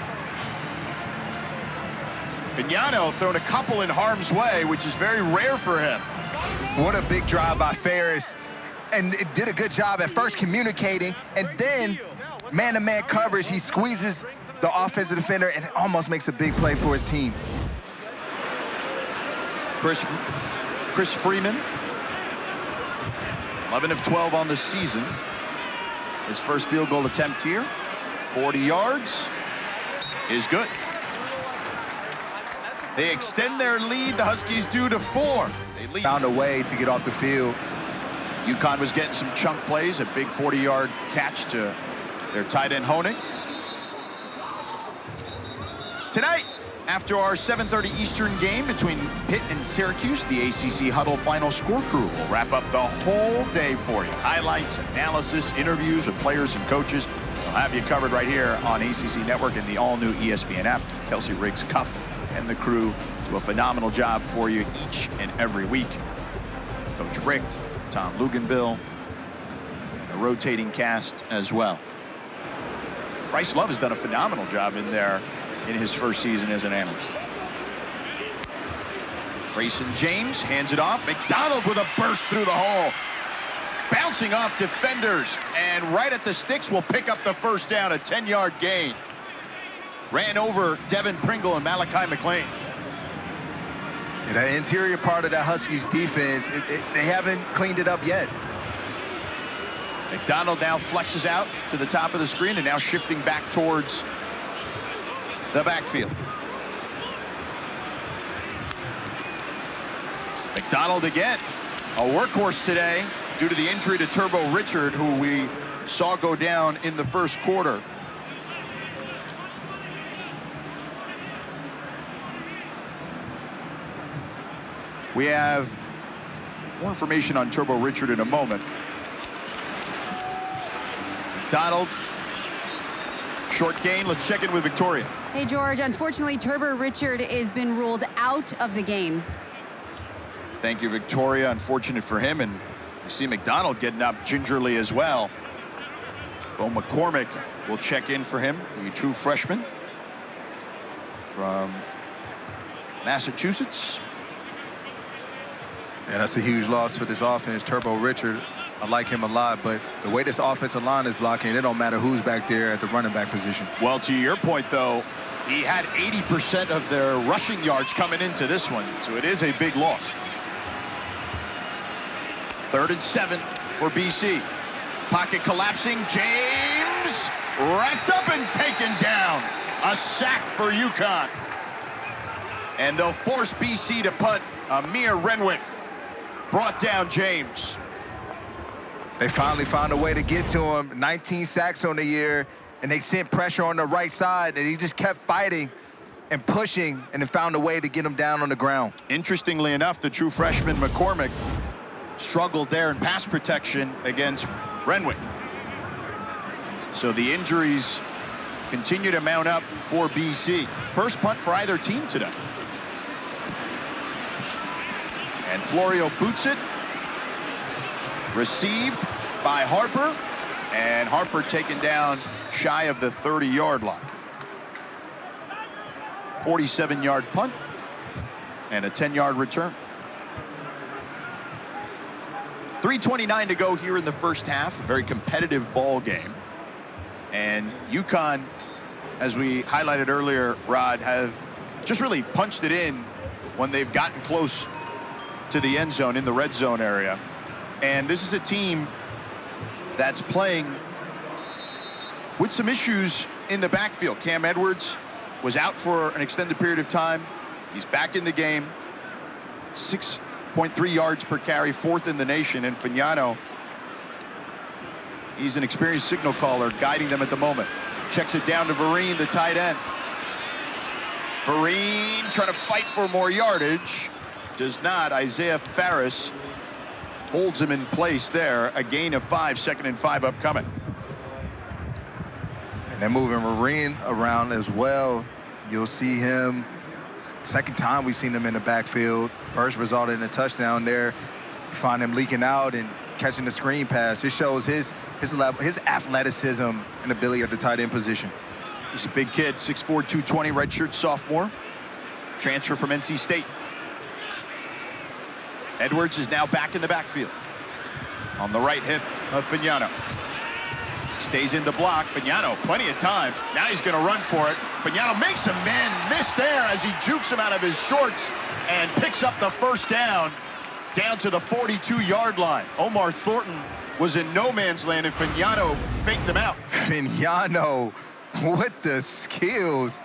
Fagnano thrown a couple in harm's way, which is very rare for him. What a big drive by Farris. And it did a good job at first communicating, and then man-to-man coverage, he squeezes the offensive defender and almost makes a big play for his team. Chris Freeman, 11 of 12 on the season. His first field goal attempt here, 40 yards, is good. They extend their lead, the Huskies do, to 4. They lead. Found a way to get off the field. UConn was getting some chunk plays, a big 40-yard catch to their tight end Honig. Tonight, after our 7:30 Eastern game between Pitt and Syracuse, the ACC Huddle Final Score crew will wrap up the whole day for you. Highlights, analysis, interviews with players and coaches. We'll have you covered right here on ACC Network and the all-new ESPN app. Kelsey Riggs, Cuff, and the crew do a phenomenal job for you each and every week. Coach Richt, Tom Luganbill, and a rotating cast as well. Bryce Love has done a phenomenal job in there in his first season as an analyst. Grayson James hands it off. McDonald with a burst through the hole. Bouncing off defenders, and right at the sticks will pick up the first down, a 10-yard gain. Ran over Devin Pringle and Malachi McLean. And that interior part of that Huskies defense, they haven't cleaned it up yet. McDonald now flexes out to the top of the screen and now shifting back towards the backfield. McDonald again, a workhorse today due to the injury to Turbo Richard, who we saw go down in the first quarter. We have more information on Turbo Richard in a moment. McDonald, short gain. Let's check in with Victoria. Hey, George, unfortunately, Turbo Richard has been ruled out of the game. Thank you, Victoria. Unfortunate for him, and you see McDonald getting up gingerly as well. Bo McCormick will check in for him, the true freshman from Massachusetts. And that's a huge loss for this offense. Turbo Richard, I like him a lot, but the way this offensive line is blocking, it don't matter who's back there at the running back position. Well, to your point, though, he had 80% of their rushing yards coming into this one, so it is a big loss. 3rd and 7 for BC. Pocket collapsing. James wrapped up and taken down. A sack for UConn. And they'll force BC to punt. Amir Renwick brought down James. They finally found a way to get to him. 19 sacks on the year, and they sent pressure on the right side, and he just kept fighting and pushing, and then found a way to get him down on the ground. Interestingly enough, the true freshman McCormick struggled there in pass protection against Renwick. So the injuries continue to mount up for BC. First punt for either team today. And Florio boots it. Received by Harper. And Harper taken down shy of the 30-yard line. 47-yard punt and a 10-yard return. 3:29 to go here in the first half. A very competitive ball game. And UConn, as we highlighted earlier, Rod, have just really punched it in when they've gotten close to the end zone in the red zone area. And this is a team that's playing with some issues in the backfield. Cam Edwards was out for an extended period of time. He's back in the game. 6.3 yards per carry, 4th in the nation. And Fagnano, he's an experienced signal caller guiding them at the moment. Checks it down to Vereen, the tight end. Vereen trying to fight for more yardage. Does not. Isaiah Farris holds him in place there. A gain of 5, 2nd and 5 upcoming. And they're moving Vereen around as well. You'll see him. Second time we've seen him in the backfield. First resulted in a touchdown there. You find him leaking out and catching the screen pass. It shows his level, his athleticism and ability at the tight end position. He's a big kid, 6'4", 220, redshirt sophomore. Transfer from NC State. Edwards is now back in the backfield. On the right hip of Fagnano. Stays in the block. Fagnano, plenty of time. Now he's going to run for it. Fagnano makes a man miss there as he jukes him out of his shorts and picks up the first down to the 42-yard line. Omar Thornton was in no man's land, and Fagnano faked him out. Fagnano with the skills.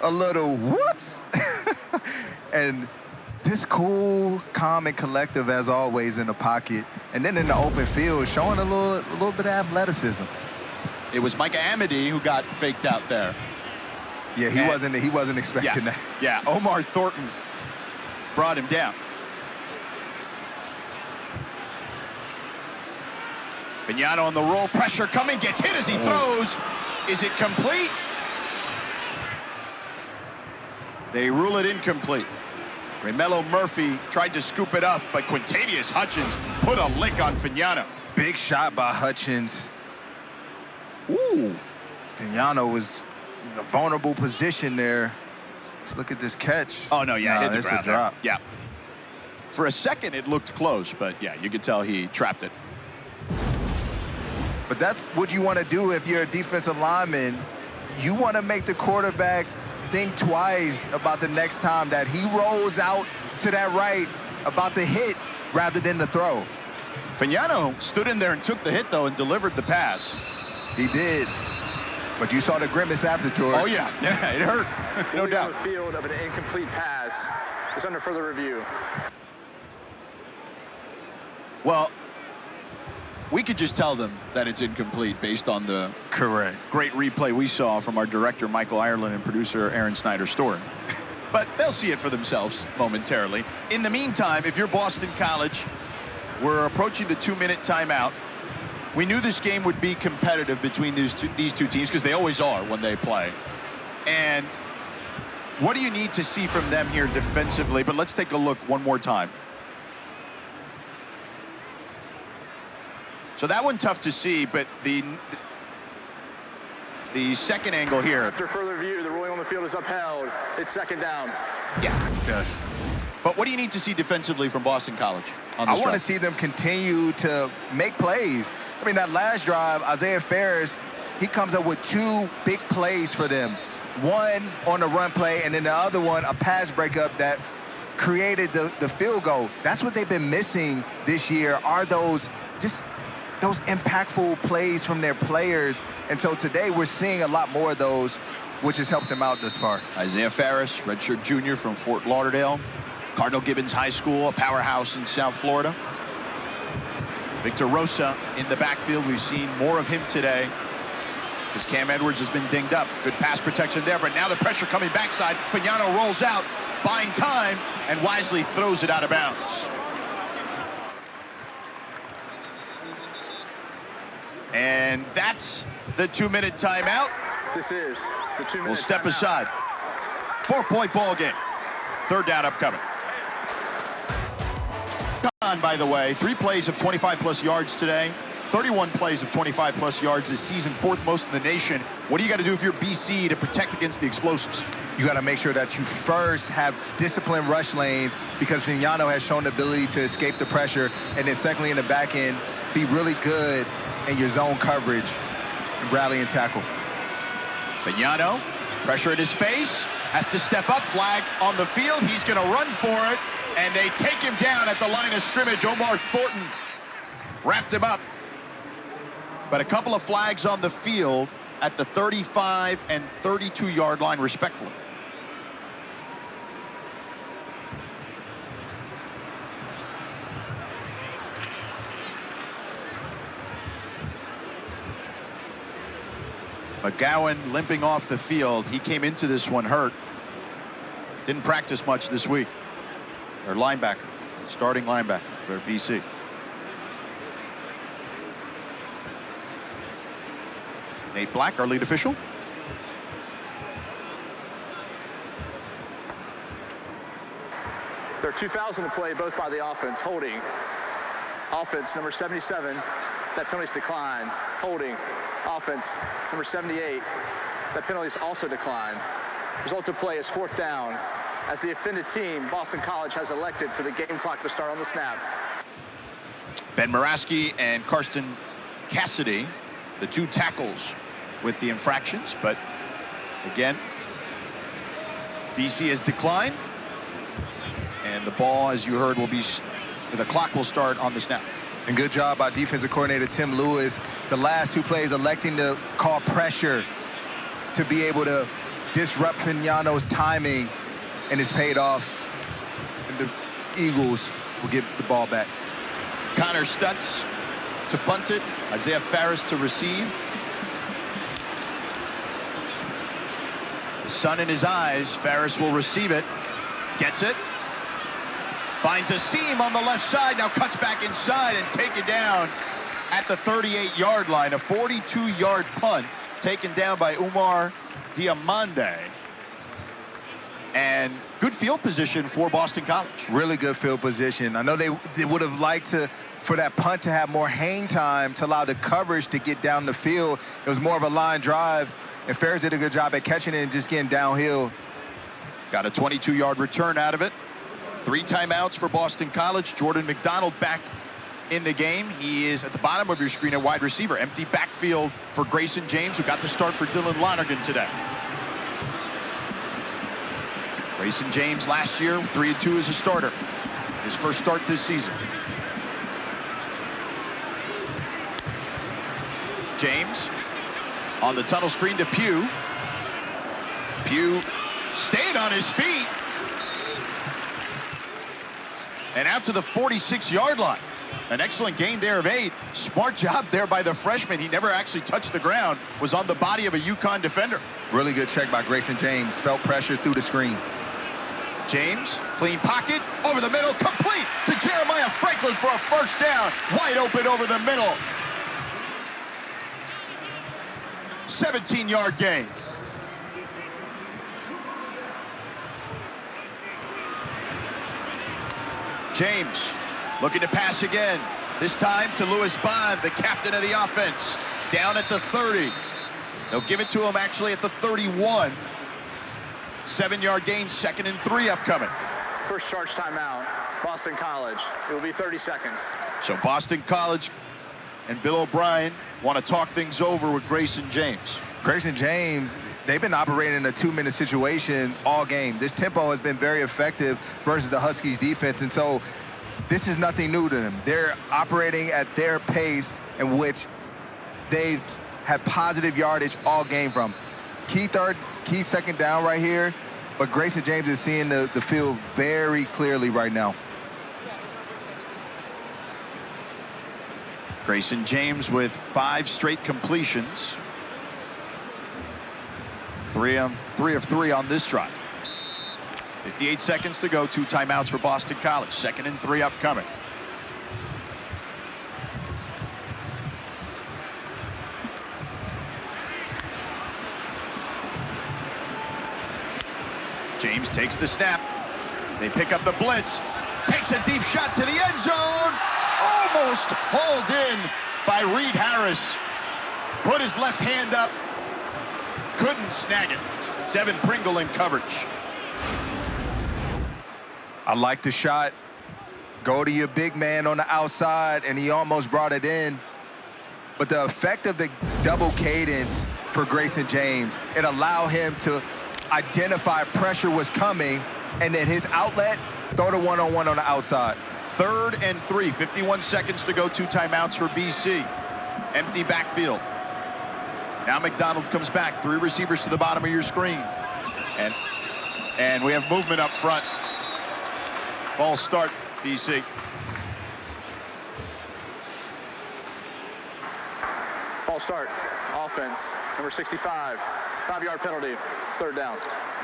A little whoops. And this cool, calm, and collective as always in the pocket. And then in the open field, showing a little bit of athleticism. It was Micah Amity who got faked out there. Yeah, he wasn't expecting that. Yeah, Omar Thornton brought him down. Fagnano on the roll, pressure coming, gets hit as he throws. Is it complete? They rule it incomplete. Remelo Murphy tried to scoop it up, but Quintavious Hutchins put a lick on Fagnano. Big shot by Hutchins. Ooh. Fagnano was in a vulnerable position there. Let's look at this catch. Oh, no, yeah, hit the it's ground a drop. there. Yeah. For a second, it looked close, but yeah, you could tell he trapped it. But that's what you want to do if you're a defensive lineman. You want to make the quarterback think twice about the next time that he rolls out to that right about the hit rather than the throw. Fagnano stood in there and took the hit, though, and delivered the pass. He did. But you saw the grimace after, George. Oh, yeah. Yeah, it hurt. No doubt. The field of an incomplete pass is under further review. Well, we could just tell them that it's incomplete based on the Correct. great replay we saw from our director, Michael Ireland, and producer, Aaron Snyder-Storm. But they'll see it for themselves momentarily. In the meantime, if you're Boston College, we're approaching the 2-minute timeout. We knew this game would be competitive between these two teams because they always are when they play. And what do you need to see from them here defensively? But let's take a look one more time. So that one tough to see, but the second angle here. After further review, the ruling on the field is upheld. It's second down. Yeah. Yes. But what do you need to see defensively from Boston College on this I want to drive? see them continue to make plays. I mean, that last drive, Isaiah Ferris, he comes up with 2 big plays for them. One on a run play, and then the other one, a pass breakup that created the field goal. That's what they've been missing this year, are those impactful plays from their players. And so today we're seeing a lot more of those, which has helped them out thus far. Isaiah Ferris, redshirt junior from Fort Lauderdale. Cardinal Gibbons High School, a powerhouse in South Florida. Victor Rosa in the backfield. We've seen more of him today because Cam Edwards has been dinged up. Good pass protection there, but now the pressure coming backside. Fagnano rolls out, buying time, and wisely throws it out of bounds. And that's the 2-minute timeout. This is the 2-minute We'll step timeout. aside. 4-point ball game. Third down upcoming. UConn, by the way, 3 plays of 25-plus yards today. 31 plays of 25-plus yards this season, 4th most in the nation. What do you got to do if you're BC to protect against the explosives? You got to make sure that you first have disciplined rush lanes, because Fagnano has shown the ability to escape the pressure, and then secondly in the back end, be really good in your zone coverage and rally and tackle. Fagnano, pressure at his face, has to step up, flag on the field. He's going to run for it, and they take him down at the line of scrimmage. Omar Thornton wrapped him up. But a couple of flags on the field at the 35 and 32-yard line, respectively. McGowan limping off the field. He came into this one hurt. Didn't practice much this week. Their linebacker, starting linebacker for BC. Nate Black, our lead official. There are 2 fouls in the play, both by the offense. Holding. Offense, number 77. That penalty's declined. Holding. Offense, number 78. That penalty's also declined. Result of play is 4th down, as the offended team, Boston College, has elected for the game clock to start on the snap. Ben Moraski and Karsten Cassidy, the 2 tackles with the infractions, but again, BC has declined, and the ball, as you heard, the clock will start on the snap. And good job by defensive coordinator Tim Lewis. The last 2 plays electing to call pressure to be able to disrupt Fagnano's timing, and it's paid off. And the Eagles will get the ball back. Connor Stutz to punt it. Isaiah Ferris to receive. The sun in his eyes. Ferris will receive it. Gets it. Finds a seam on the left side. Now cuts back inside and taken down at the 38-yard line. A 42-yard punt taken down by Umar Diamande. And good field position for Boston College. Really good field position. I know they would have liked for that punt to have more hang time to allow the coverage to get down the field. It was more of a line drive, And Ferris did a good job at catching it and just getting downhill. Got a 22-yard return out of it. 3 timeouts for Boston College. Jordan McDonald back in the game. He is at the bottom of your screen at wide receiver. Empty backfield for Grayson James, who got the start for Dylan Lonergan today. Grayson James last year, 3-2 as a starter. His first start this season. James on the tunnel screen to Pugh. Pugh stayed on his feet. And out to the 46-yard line. An excellent gain there of 8. Smart job there by the freshman. He never actually touched the ground. Was on the body of a UConn defender. Really good check by Grayson James. Felt pressure through the screen. James, clean pocket, over the middle, complete to Jeremiah Franklin for a first down. Wide open over the middle. 17-yard gain. James looking to pass again. This time to Lewis Bond, the captain of the offense. Down at the 30. They'll give it to him actually at the 31. 7-yard gain, 2nd and 3 upcoming. First charge timeout, Boston College. It will be 30 seconds. So Boston College and Bill O'Brien want to talk things over with Grayson James. Grayson James, they've been operating in a 2-minute situation all game. This tempo has been very effective versus the Huskies defense, and so this is nothing new to them. They're operating at their pace in which they've had positive yardage all game from. Key second down right here, but Grayson James is seeing the field very clearly right now. Grayson James with 5 straight completions. 3 of 3 on this drive. 58 seconds to go, 2 timeouts for Boston College. 2nd and 3 upcoming. James takes the snap. They pick up the blitz. Takes a deep shot to the end zone. Almost hauled in by Reed Harris. Put his left hand up. Couldn't snag it. Devin Pringle in coverage. I like the shot. Go to your big man on the outside, and he almost brought it in. But the effect of the double cadence for Grayson James, it allowed him to identify pressure was coming, and then his outlet, throw the one-on-one on the outside. 3rd and 3, 51 seconds to go, 2 timeouts for BC. Empty backfield. Now McDonald comes back, 3 receivers to the bottom of your screen. And we have movement up front. False start, BC. False start, offense, number 65. 5-yard penalty, it's 3rd down.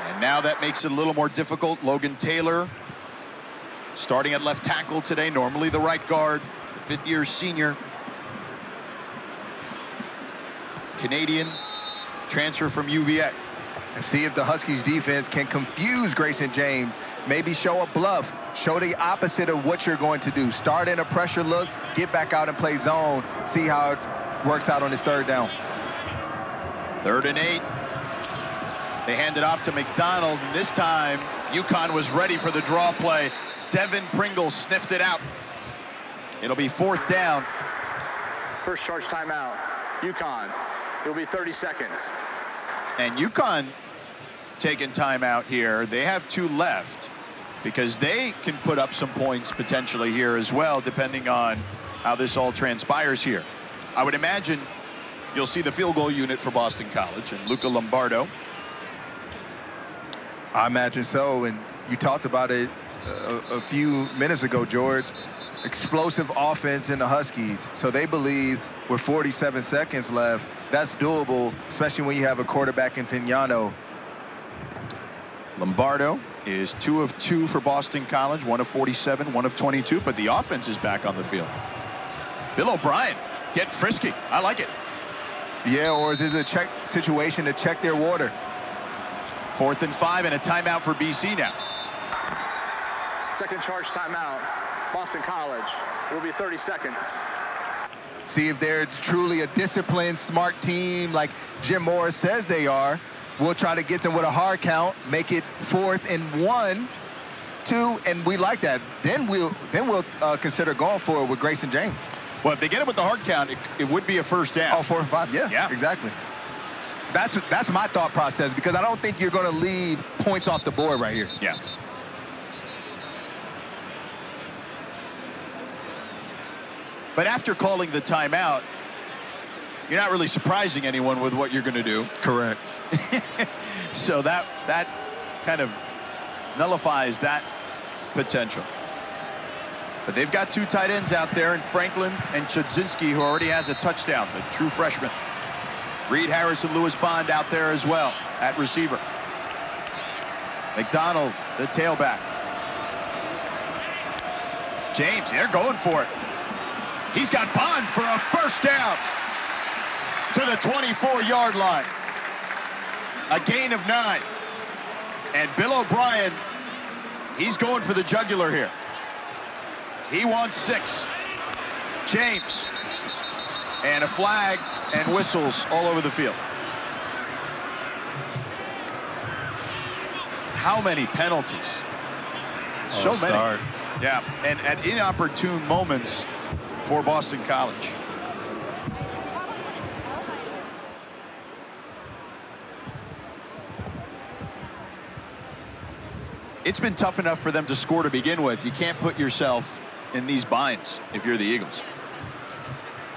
And now that makes it a little more difficult. Logan Taylor starting at left tackle today, normally the right guard, the 5th-year senior. Canadian transfer from UVA. And see if the Huskies defense can confuse Grayson James, maybe show a bluff, show the opposite of what you're going to do. Start in a pressure look, get back out and play zone, see how it works out on this 3rd down. 3rd and 8. They hand it off to McDonald, and this time UConn was ready for the draw play. Devin Pringle sniffed it out. It'll be 4th down. First charge timeout, UConn. It will be 30 seconds. And UConn taking timeout here. They have 2 left because they can put up some points potentially here as well, depending on how this all transpires here. I would imagine you'll see the field goal unit for Boston College and Luca Lombardo. I imagine so, and you talked about it a few minutes ago, George. Explosive offense in the Huskies, so they believe with 47 seconds left, that's doable, especially when you have a quarterback in Pignano. Lombardo is 2 of 2 for Boston College, 1 of 47, 1 of 22, but the offense is back on the field. Bill O'Brien getting frisky. I like it. Yeah, or is this a check situation to check their water? 4th and 5 and a timeout for BC now. 2nd charge timeout, Boston College. It will be 30 seconds. See if they're truly a disciplined, smart team like Jim Morris says they are. We'll try to get them with a hard count, make it 4th and 1, 2, and we like that. Then we'll consider going for it with Grayson James. Well, if they get it with the hard count, it would be a first down. Oh, 4 and 5, yeah, exactly. That's my thought process, because I don't think you're going to leave points off the board right here. Yeah. But after calling the timeout, you're not really surprising anyone with what you're going to do. Correct. So that kind of nullifies that potential. But they've got 2 tight ends out there in Franklin and Chudzinski, who already has a touchdown, the true freshman. Reed Harris and Lewis Bond out there as well at receiver. McDonald, the tailback. James, they're going for it. He's got Bond for a first down to the 24-yard line. A gain of 9. And Bill O'Brien, he's going for the jugular here. He wants 6. James. And a flag and whistles all over the field. How many penalties? So many. Start. Yeah, and at inopportune moments for Boston College. It's been tough enough for them to score to begin with. You can't put yourself in these binds if you're the Eagles.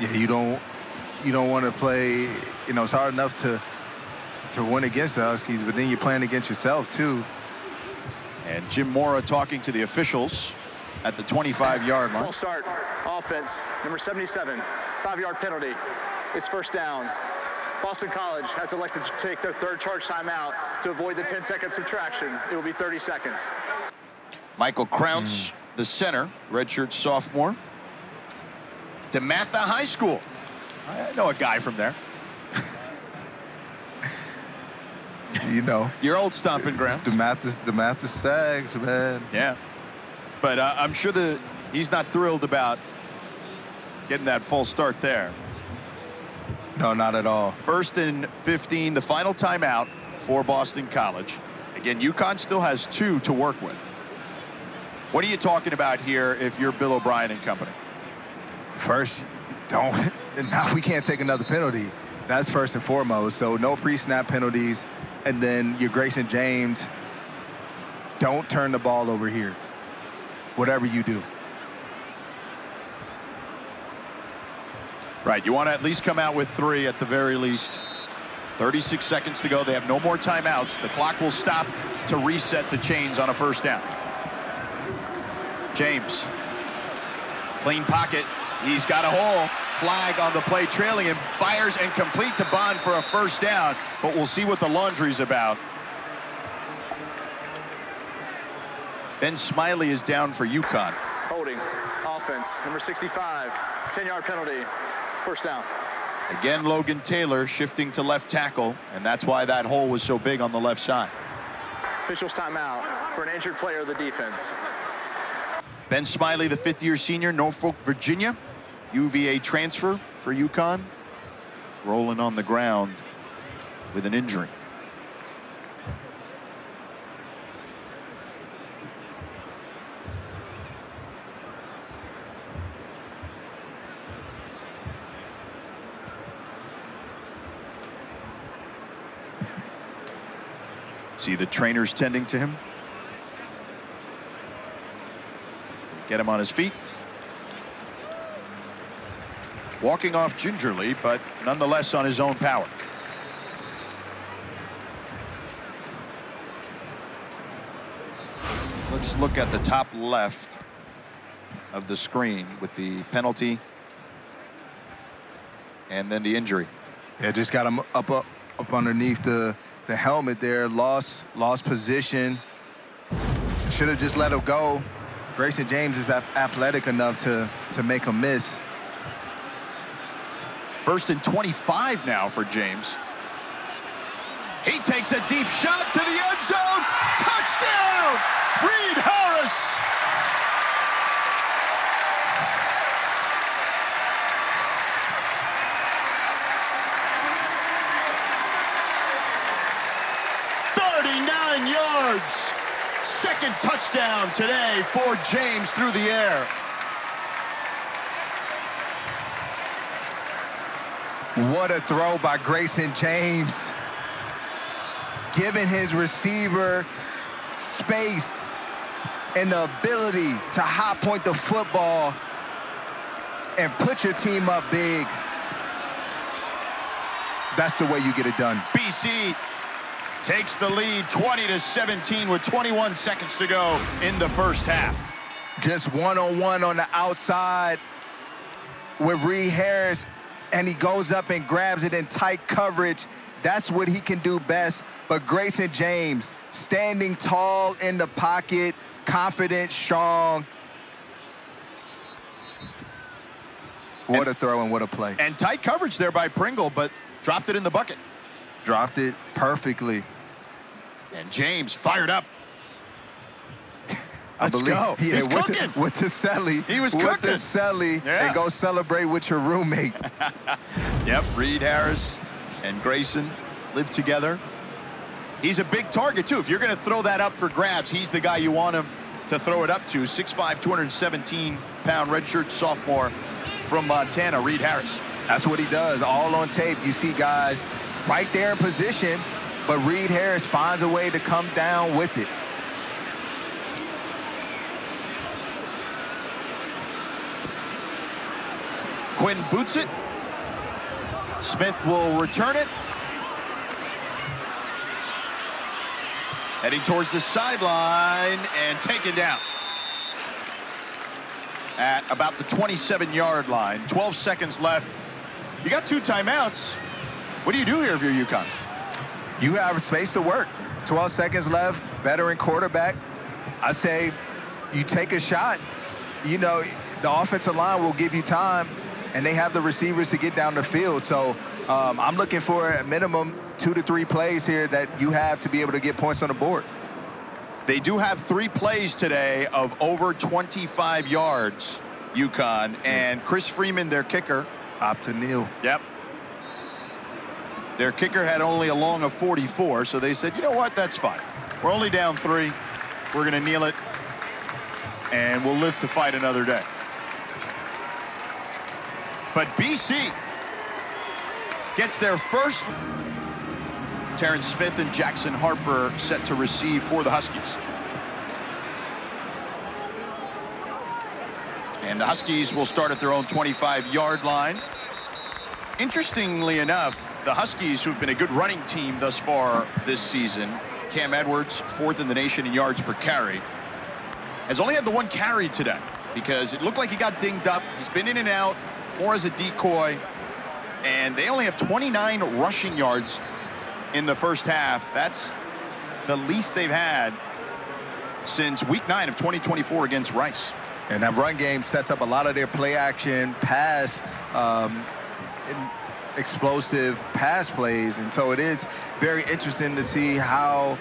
Yeah, you don't want to play. It's hard enough to win against the Huskies, but then you're playing against yourself too. And Jim Mora talking to the officials at the 25-yard line. Full start, offense, number 77, 5-yard penalty. It's first down. Boston College has elected to take their 3rd charge timeout to avoid the 10-second subtraction. It will be 30 seconds. Michael Krauts, the center, redshirt sophomore. DeMatha High School. I know a guy from there. Your old stomping grounds. DeMatha Sags, man. Yeah. But I'm sure he's not thrilled about getting that full start there. No, not at all. 1st and 15, the final timeout for Boston College. Again, UConn still has 2 to work with. What are you talking about here if you're Bill O'Brien and company? First, we can't take another penalty. That's first and foremost. So no pre-snap penalties. And then your Grayson James, don't turn the ball over here, whatever you do. Right, you want to at least come out with 3 at the very least. 36 seconds to go. They have no more timeouts. The clock will stop to reset the chains on a first down. James, clean pocket. He's got a hole. Flag on the play, trailing him, fires and complete to Bond for a first down, but we'll see what the laundry's about. Ben Smiley is down for UConn. Holding, offense, number 65, 10-yard penalty, first down. Again, Logan Taylor shifting to left tackle, and that's why that hole was so big on the left side. Officials timeout for an injured player of the defense. Ben Smiley, the 5th-year senior, Norfolk, Virginia. UVA transfer for UConn, rolling on the ground with an injury. See the trainers tending to him. Get him on his feet. Walking off gingerly, but nonetheless on his own power. Let's look at the top left of the screen with the penalty and then the injury. Yeah, just got him up underneath the helmet there. Lost position. Should have just let him go. Grayson James is athletic enough to make a miss. 1st and 25 now for James. He takes a deep shot to the end zone. Touchdown! Reed Harris. yards. Second touchdown today for James through the air. What a throw by Grayson James. Giving his receiver space and the ability to high point the football and put your team up big. That's the way you get it done. BC takes the lead 20-17 with 21 seconds to go in the first half. Just one-on-one on the outside with Reed Harris, and he goes up and grabs it in tight coverage. That's what he can do best. But Grayson James, standing tall in the pocket, confident, strong. What a throw and what a play. And tight coverage there by Pringle, but dropped it in the bucket. Dropped it perfectly. And James fired up. Let's go. He's cooking. With the celly. He was with cooking. the celly. Yeah. And go celebrate with your roommate. Yep, Reed Harris and Grayson live together. He's a big target, too. If you're going to throw that up for grabs, he's the guy you want him to throw it up to. 6'5", 217-pound redshirt sophomore from Montana, Reed Harris. That's what he does, all on tape. You see guys right there in position, but Reed Harris finds a way to come down with it. Quinn boots it. Smith will return it. Heading towards the sideline and taken down at about the 27-yard line. 12 seconds left. You got 2 timeouts. What do you do here if you're UConn? You have space to work. 12 seconds left, veteran quarterback. I say you take a shot. You know, the offensive line will give you time, and they have the receivers to get down the field. So I'm looking for a minimum 2 to 3 plays here that you have to be able to get points on the board. They do have 3 plays today of over 25 yards, UConn, and Chris Freeman, their kicker. Up to Neal. Yep. Their kicker had only a long of 44, so they said, you know what, that's fine. We're only down 3. We're going to kneel it, and we'll live to fight another day. But BC gets their first. Terrence Smith and Jackson Harper set to receive for the Huskies. And the Huskies will start at their own 25-yard line. Interestingly enough, the Huskies, who've been a good running team thus far this season, Cam Edwards, 4th in the nation in yards per carry, has only had the 1 carry today because it looked like he got dinged up. He's been in and out, more as a decoy, and they only have 29 rushing yards in the first half. That's the least they've had since week 9 of 2024 against Rice. And that run game sets up a lot of their play action, pass, explosive pass plays. And so it is very interesting to see how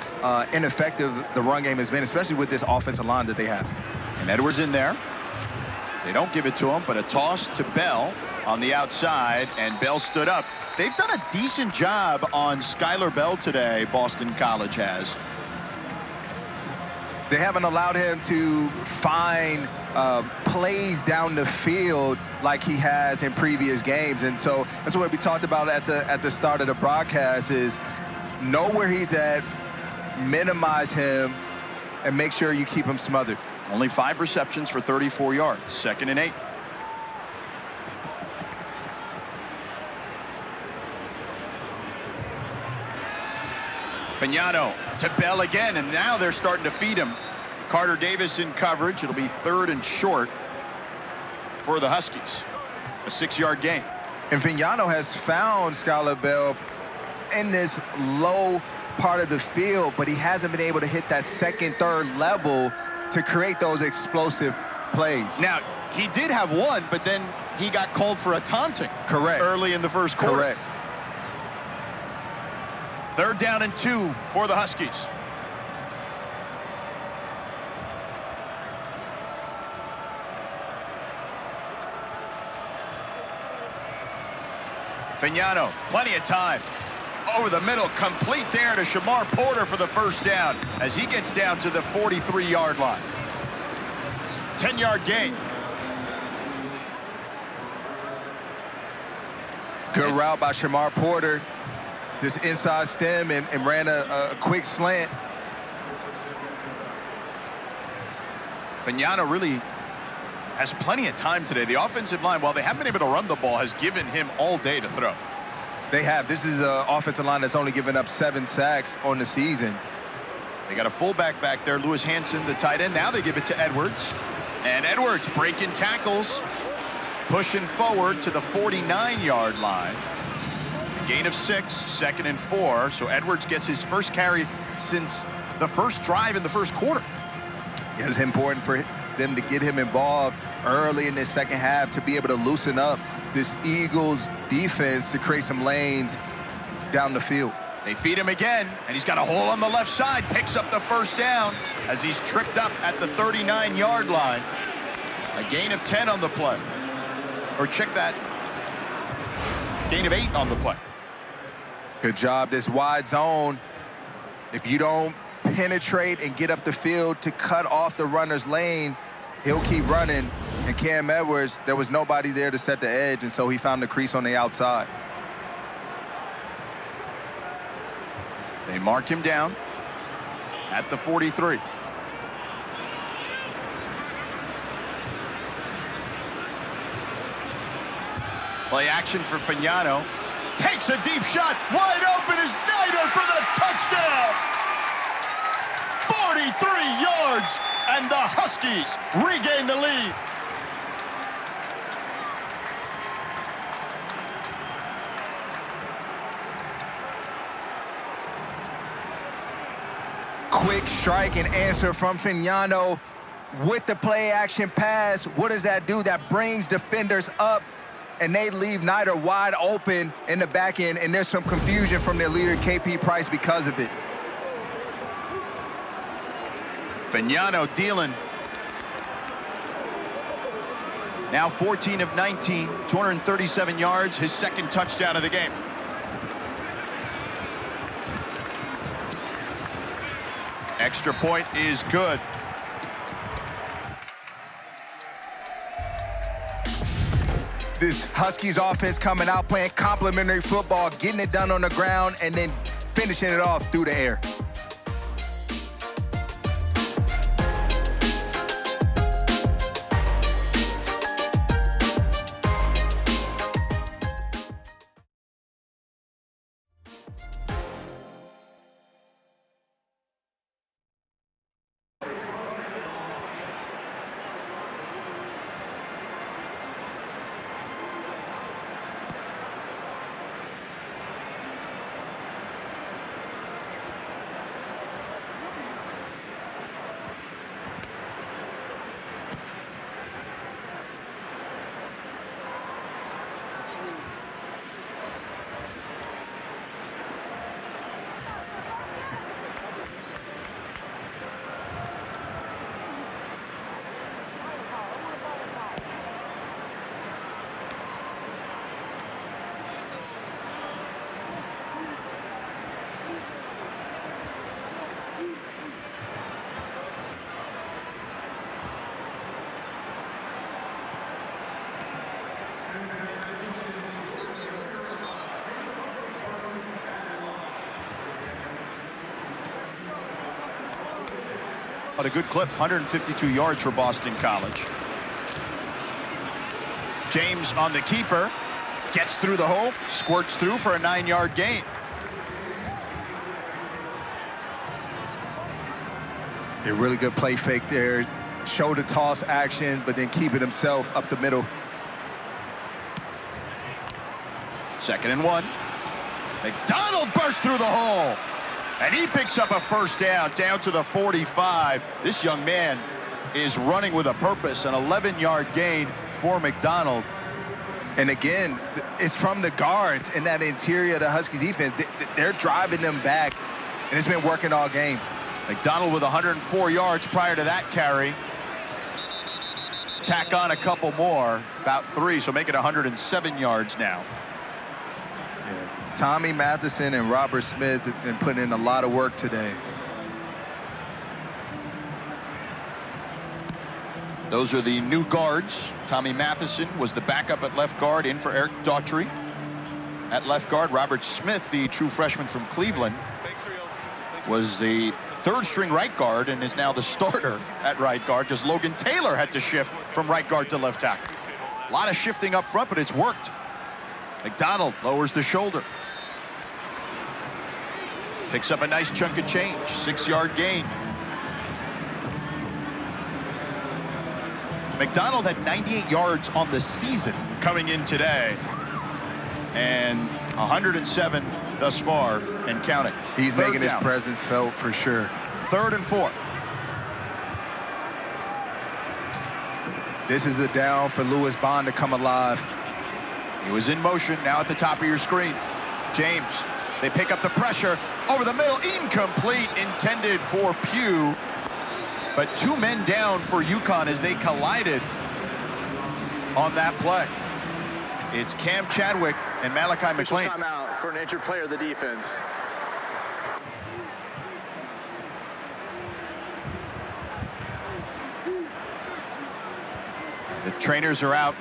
ineffective the run game has been, especially with this offensive line that they have. And Edwards in there. They don't give it to him, but a toss to Bell on the outside, and Bell stood up. They've done a decent job on Skylar Bell today, Boston College has. They haven't allowed him to find plays down the field like he has in previous games. And so that's what we talked about at the start of the broadcast is know where he's at, minimize him, and make sure you keep him smothered. Only 5 receptions for 34 yards. 2nd and 8. Fagnano to Bell again, and now they're starting to feed him. Carter Davis in coverage. It'll be 3rd and short for the Huskies. A 6-yard gain. And Fagnano has found Skylar Bell in this low part of the field, but he hasn't been able to hit that 2nd, 3rd level to create those explosive plays. Now, he did have 1, but then he got called for a taunting. Correct. Early in the first quarter. Correct. 3rd down and 2 for the Huskies. Fagnano, plenty of time. Over the middle, complete there to Shamar Porter for the first down as he gets down to the 43-yard line. 10-yard gain. Good route by Shamar Porter. This inside stem and ran a quick slant. Fagnano really has plenty of time today. The offensive line, while they haven't been able to run the ball, has given him all day to throw. They have. This is an offensive line that's only given up 7 sacks on the season. They got a fullback back there, Lewis Hanson, the tight end. Now they give it to Edwards. And Edwards breaking tackles, pushing forward to the 49-yard line. A gain of 6, 2nd and 4. So Edwards gets his first carry since the first drive in the first quarter. It's important for them to get him involved early in this second half to be able to loosen up this Eagles defense to create some lanes down the field. They feed him again, and he's got a hole on the left side, picks up the first down as he's tripped up at the 39-yard line. A gain of 10 on the play. Or check that. Gain of 8 on the play. Good job. This wide zone, if you don't penetrate and get up the field to cut off the runner's lane, he'll keep running. And Cam Edwards, there was nobody there to set the edge, and so he found the crease on the outside. They mark him down at the 43. Play action for Fagnano. Takes a deep shot. Wide open is Snyder for the touchdown. 43 yards, and the Huskies regain the lead. Quick strike and answer from Fagnano with the play action pass. What does that do? That brings defenders up, and they leave Snyder wide open in the back end, and there's some confusion from their leader, KP Price, because of it. Fagnano dealing. Now 14 of 19, 237 yards, his second touchdown of the game. Extra point is good. This Huskies offense coming out playing complimentary football, getting it done on the ground, and then finishing it off through the air. At a good clip, 152 yards for Boston College. James on the keeper, gets through the hole, squirts through for a 9-yard gain. A really good play fake there. Shoulder toss action, but then keep it himself up the middle. 2nd and 1. McDonald bursts through the hole. And he picks up a first down to the 45. This young man is running with a purpose. An 11-yard gain for McDonald. And again, it's from the guards in that interior of the Huskies defense. They're driving them back, and it's been working all game. McDonald with 104 yards prior to that carry. Tack on a couple more, about 3, so make it 107 yards now. Yeah. Tommy Matheson and Robert Smith have been putting in a lot of work today. Those are the new guards. Tommy Matheson was the backup at left guard, in for Eric Daughtry. At left guard, Robert Smith, the true freshman from Cleveland, was the third-string right guard and is now the starter at right guard because Logan Taylor had to shift from right guard to left tackle. A lot of shifting up front, but it's worked. McDonald lowers the shoulder. Picks up a nice chunk of change, 6-yard gain. McDonald had 98 yards on the season coming in today, and 107 thus far and counting. He's making his presence felt for sure. 3rd and 4. This is a down for Lewis Bond to come alive. He was in motion, now at the top of your screen. James, they pick up the pressure over the middle, incomplete, intended for Pugh. But 2 men down for UConn as they collided on that play. It's Cam Chadwick and Malachi McLean. Timeout for an injured player of the defense. The trainers are out.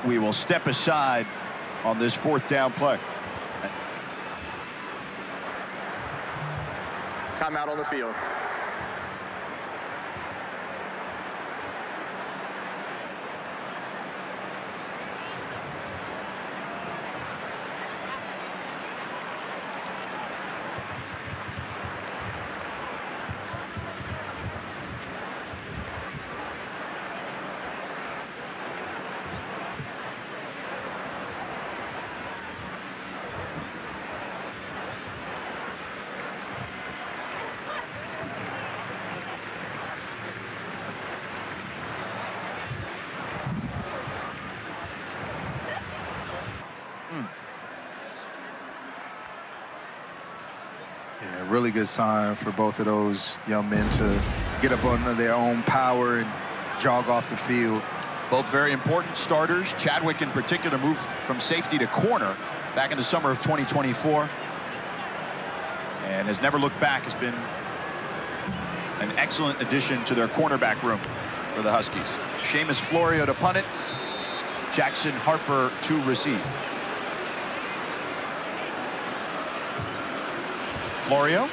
We will step aside on this 4th down play. Timeout on the field. Yeah, really good sign for both of those young men to get up under their own power and jog off the field. Both very important starters. Chadwick in particular moved from safety to corner back in the summer of 2024 and has never looked back. Has been an excellent addition to their cornerback room for the Huskies. Seamus Florio to punt it. Jackson Harper to receive. Florio.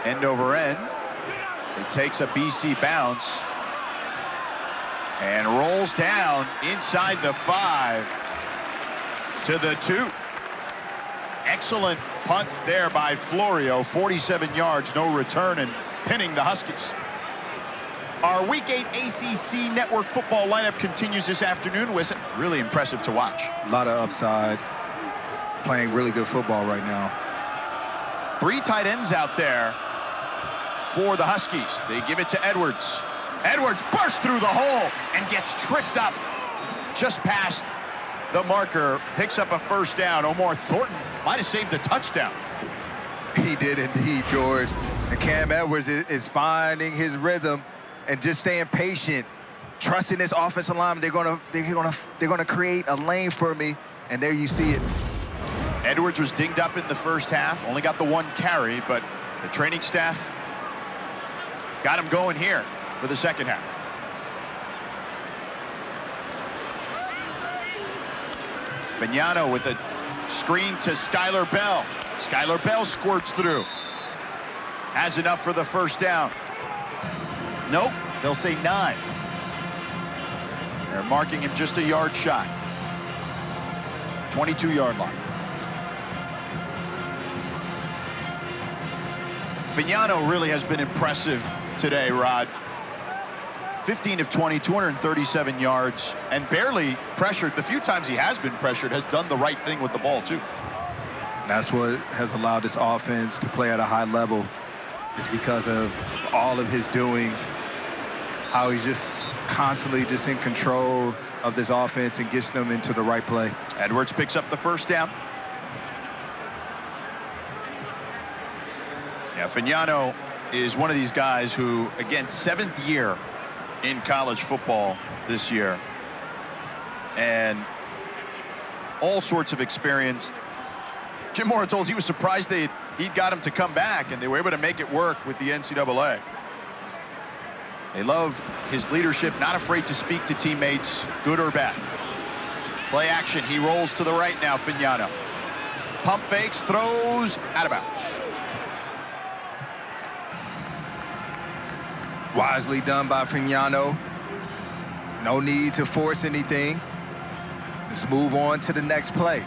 End over end. It takes a BC bounce and rolls down inside the 5 to the 2. Excellent punt there by Florio. 47 yards, no return, and pinning the Huskies. Our Week 8 ACC Network football lineup continues this afternoon. Was really impressive to watch. A lot of upside. Playing really good football right now. 3 tight ends out there for the Huskies. They give it to Edwards. Edwards bursts through the hole and gets tripped up just past the marker. Picks up a 1st down. Omar Thornton might have saved the touchdown. He did indeed, George. And Cam Edwards is finding his rhythm and just staying patient, trusting this offensive line. They're gonna create a lane for me, and there you see it. Edwards was dinged up in the first half, only got the 1 carry, but the training staff got him going here for the second half. Fagnano with a screen to Skylar Bell. Skylar Bell squirts through. Has enough for the 1st down. Nope, they'll say 9. They're marking him just a yard shy. 22-yard line. Fagnano really has been impressive today, Rod. 15 of 20, 237 yards, and barely pressured. The few times he has been pressured, has done the right thing with the ball, too. And that's what has allowed this offense to play at a high level, is because of all of his doings, how he's just constantly just in control of this offense and gets them into the right play. Edwards picks up the 1st down. Yeah, Fagnano is one of these guys who, again, 7th year in college football this year. And all sorts of experience. Jim Mora told us he was surprised he'd got him to come back, and they were able to make it work with the NCAA. They love his leadership, not afraid to speak to teammates, good or bad. Play action, he rolls to the right now, Fignano. Pump fakes, throws, out of bounds. Wisely done by Fignano. No need to force anything. Let's move on to the next play.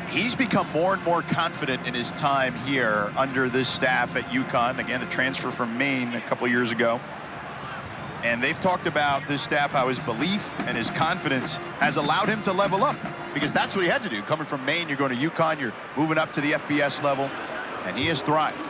He's become more and more confident in his time here under this staff at UConn. Again, the transfer from Maine a couple years ago. And they've talked about this staff, how his belief and his confidence has allowed him to level up, because that's what he had to do. Coming from Maine, you're going to UConn, you're moving up to the FBS level, and he has thrived.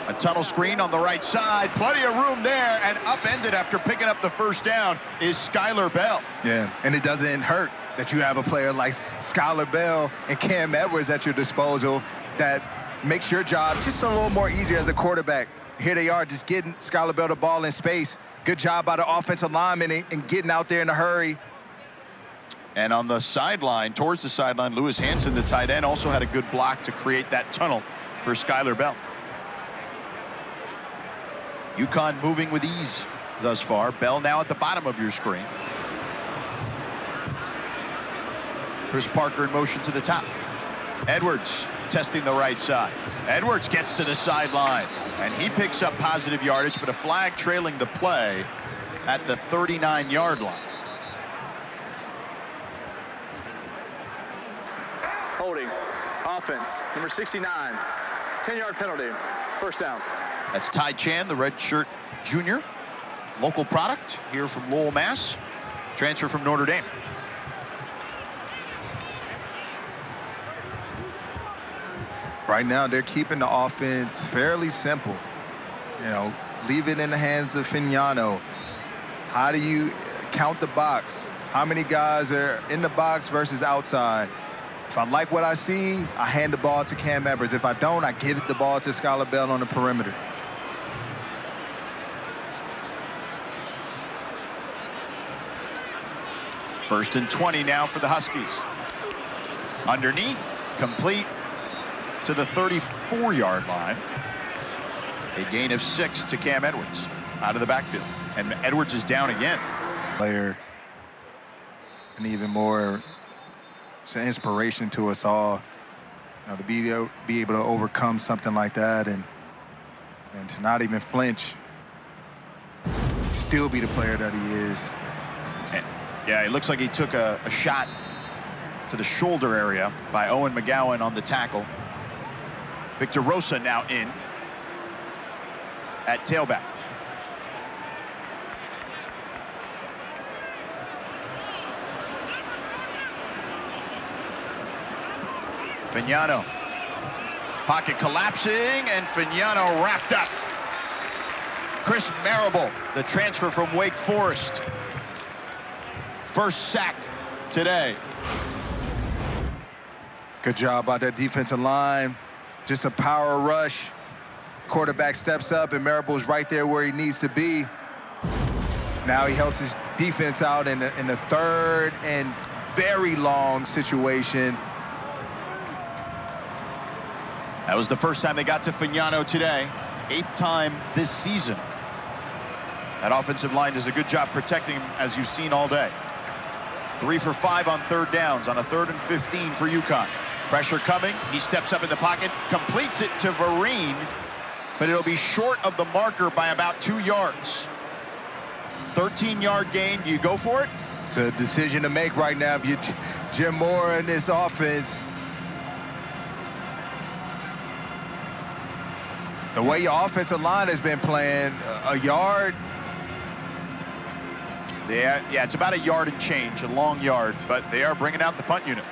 A tunnel screen on the right side, plenty of room there, and upended after picking up the first down is Skylar Bell. Yeah, and it doesn't hurt that you have a player like Skylar Bell and Cam Edwards at your disposal that makes your job just a little more easier as a quarterback. Here they are, just getting Skylar Bell the ball in space. Good job by the offensive lineman and getting out there in a hurry. And on the sideline, towards the sideline, Lewis Hansen, the tight end, also had a good block to create that tunnel for Skylar Bell. UConn moving with ease thus far. Bell now at the bottom of your screen. Chris Parker in motion to the top. Edwards testing the right side. Edwards gets to the sideline, and he picks up positive yardage, but a flag trailing the play at the 39-yard line. Holding. Offense. Number 69. 10-yard penalty. First down. That's Ty Chan, the redshirt junior. Local product here from Lowell, Mass. Transfer from Notre Dame. Right now, they're keeping the offense fairly simple. You know, leave it in the hands of Fignano. How do you count the box? How many guys are in the box versus outside? If I like what I see, I hand the ball to Cam Edwards. If I don't, I give the ball to Skylar Bell on the perimeter. First and 20 now for the Huskies. Underneath, complete to the 34-yard line. A gain of 6 to Cam Edwards out of the backfield. And Edwards is down again. Player, and even more, it's an inspiration to us all. You know, to be able to overcome something like that and to not even flinch, still be the player that he is. And, yeah, it looks like he took a shot to the shoulder area by Owen McGowan on the tackle. Victor Rosa now in at tailback. Fignano. Pocket collapsing, and Fignano wrapped up. Chris Marable, the transfer from Wake Forest. First sack today. Good job by that defensive line. Just a power rush. Quarterback steps up, and Marable's right there where he needs to be. Now he helps his defense out in a third and very long situation. That was the first time they got to Fignano today. 8th time this season. That offensive line does a good job protecting him, as you've seen all day. 3 for 5 on third downs on a 3rd and 15 for UConn. Pressure coming. He steps up in the pocket, completes it to Vereen, but it'll be short of the marker by about 2 yards. 13-yard gain. Do you go for it? It's a decision to make right now if you're Jim Mora in this offense. The way your offensive line has been playing, a yard. Yeah, it's about a yard and change, a long yard, but they are bringing out the punt unit.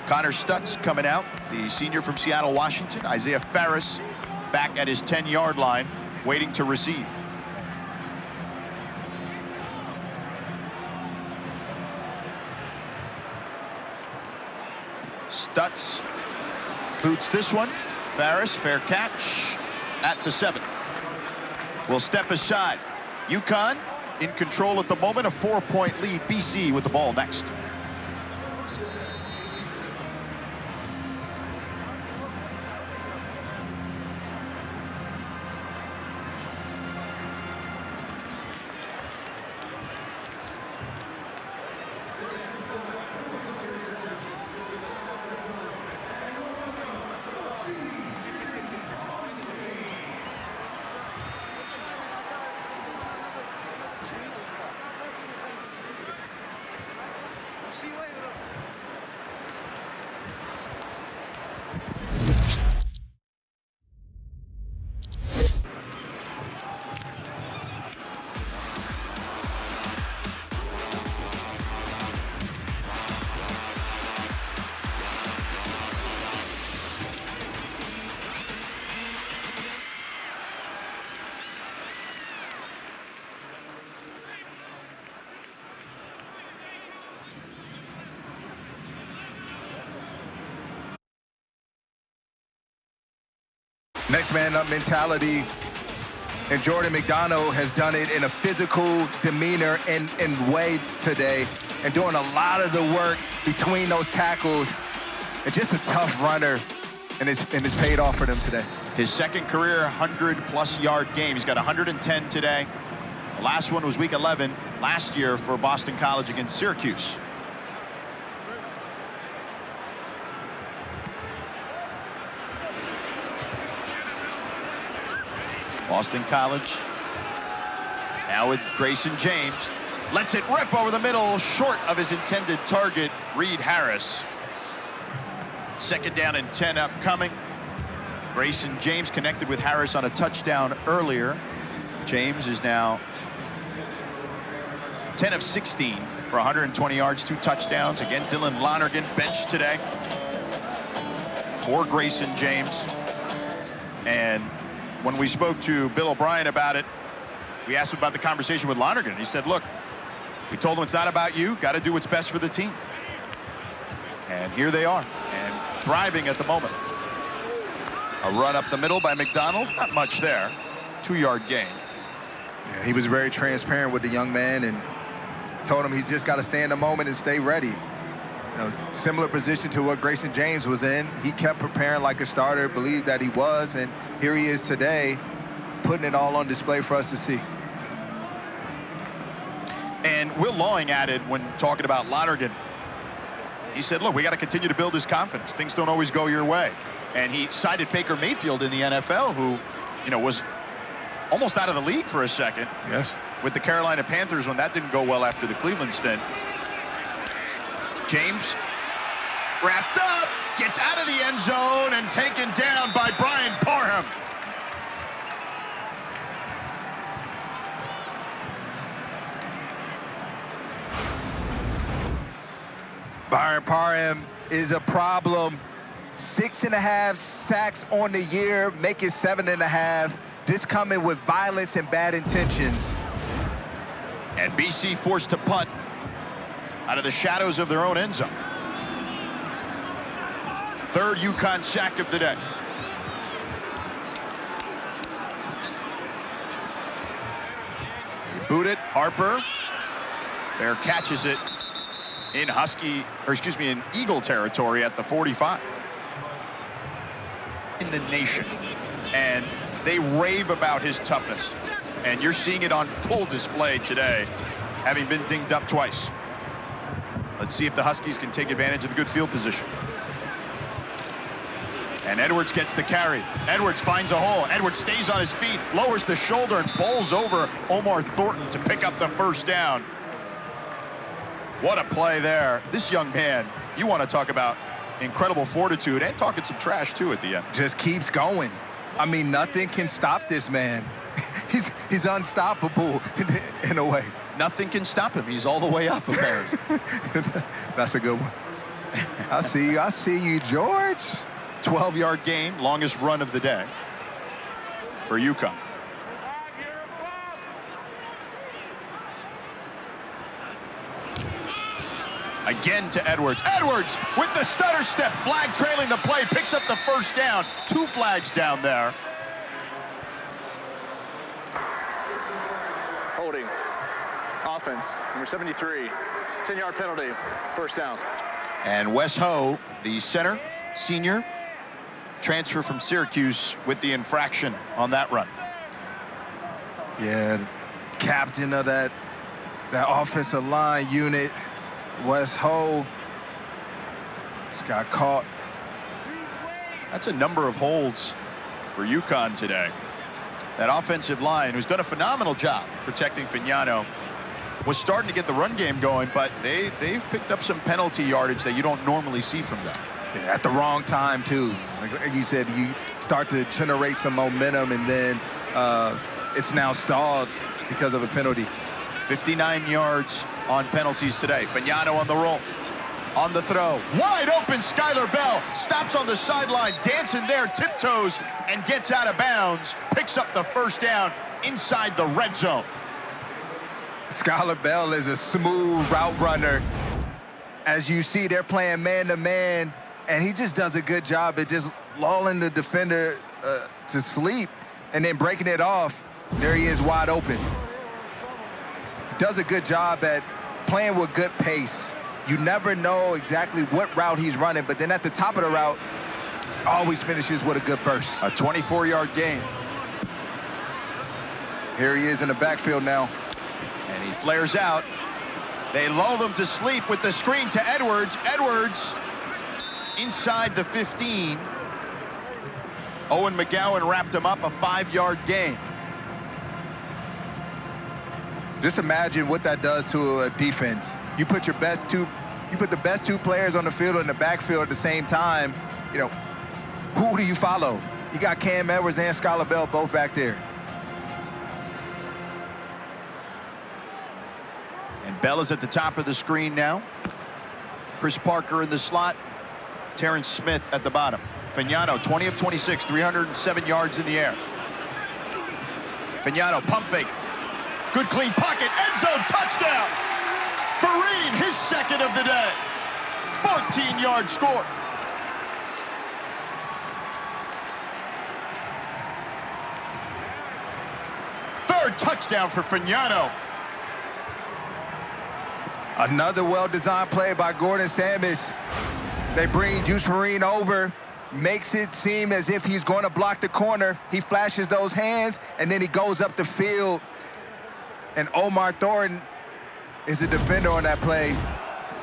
Connor Stutz coming out, the senior from Seattle, Washington. Isaiah Ferris back at his 10-yard line, waiting to receive. Stutz boots this one. Ferris, fair catch at the 7. Will step aside. UConn in control at the moment. A 4-point lead. BC with the ball next. Next man up mentality. And Jordan McDonald has done it in a physical demeanor and way today, and doing a lot of the work between those tackles, and just a tough runner, and it's paid off for them today. His second career 100-plus yard game. He's got 110 today. The last one was week 11 last year for Boston College against Syracuse. Boston College now with Grayson James. Lets it rip over the middle, short of his intended target, Reed Harris. Second down and 10 upcoming. Grayson James connected with Harris on a touchdown earlier. James is now 10 of 16 for 120 yards, 2 touchdowns. Again, Dylan Lonergan benched today for Grayson James. And when we spoke to Bill O'Brien about it, we asked him about the conversation with Lonergan. He said, look, we told him it's not about you. Got to do what's best for the team. And here they are, and thriving at the moment. A run up the middle by McDonald. Not much there. 2-yard gain. Yeah, he was very transparent with the young man and told him he's just got to stay in the moment and stay ready. You know, similar position to what Grayson James was in. He kept preparing like a starter, believed that he was, and here he is today, putting it all on display for us to see. And Will Lawing added when talking about Lonergan, he said, look, we got to continue to build his confidence. Things don't always go your way. And he cited Baker Mayfield in the NFL, who, you know, was almost out of the league for a second. Yes. With the Carolina Panthers when that didn't go well after the Cleveland stint. James wrapped up, gets out of the end zone, and taken down by Brian Parham. Brian Parham is a problem. 6.5 sacks on the year, make it 7.5. This coming with violence and bad intentions. And BC forced to punt out of the shadows of their own end zone. Third UConn sack of the day. They boot it, Harper. Bear catches it in in Eagle territory at the 45. In the nation. And they rave about his toughness. And you're seeing it on full display today, having been dinged up twice. Let's see if the Huskies can take advantage of the good field position. And Edwards gets the carry. Edwards finds a hole. Edwards stays on his feet, lowers the shoulder, and bowls over Omar Thornton to pick up the first down. What a play there. This young man, you want to talk about incredible fortitude and talking some trash, too, at the end. Just keeps going. I mean, nothing can stop this man. He's unstoppable in a way. Nothing can stop him. He's all the way up, apparently. That's a good one. I see you, George. 12-yard gain, longest run of the day for UConn. Again to Edwards. Edwards with the stutter step, flag trailing the play, picks up the first down. 2 flags down there. Holding. offense, number 73, 10-yard penalty, first down. And Wes Ho, the center, senior, transfer from Syracuse with the infraction on that run. Yeah, captain of that offensive line unit, Wes Ho, just got caught. That's a number of holds for UConn today. That offensive line, who's done a phenomenal job protecting Fagnano, was starting to get the run game going, but they've picked up some penalty yardage that you don't normally see from them. Yeah, at the wrong time, too. Like you said, you start to generate some momentum, and then it's now stalled because of a penalty. 59 yards on penalties today. Fagnano on the roll. On the throw. Wide open, Skylar Bell stops on the sideline, dancing there, tiptoes, and gets out of bounds. Picks up the first down inside the red zone. Skylar Bell is a smooth route runner. As you see, they're playing man-to-man, and he just does a good job at just lulling the defender to sleep and then breaking it off. There he is, wide open. Does a good job at playing with good pace. You never know exactly what route he's running, but then at the top of the route, always finishes with a good burst. A 24-yard gain. Here he is in the backfield now. And he flares out. They lull them to sleep with the screen to Edwards. Edwards inside the 15. Owen McGowan wrapped him up, a 5-yard gain. Just imagine what that does to a defense. You put the best two players on the field in the backfield at the same time. You know, who do you follow? You got Cam Edwards and Skylar Bell both back there. And Bell is at the top of the screen now. Chris Parker in the slot. Terrence Smith at the bottom. Fagnano, 20 of 26, 307 yards in the air. Fagnano, pump fake. Good clean pocket, end zone, touchdown! Vereen, his second of the day. 14-yard score. Third touchdown for Fagnano. Another well-designed play by Gordon Samus. They bring Juice Vereen over, makes it seem as if he's going to block the corner. He flashes those hands, and then he goes up the field. And Omar Thornton is a defender on that play.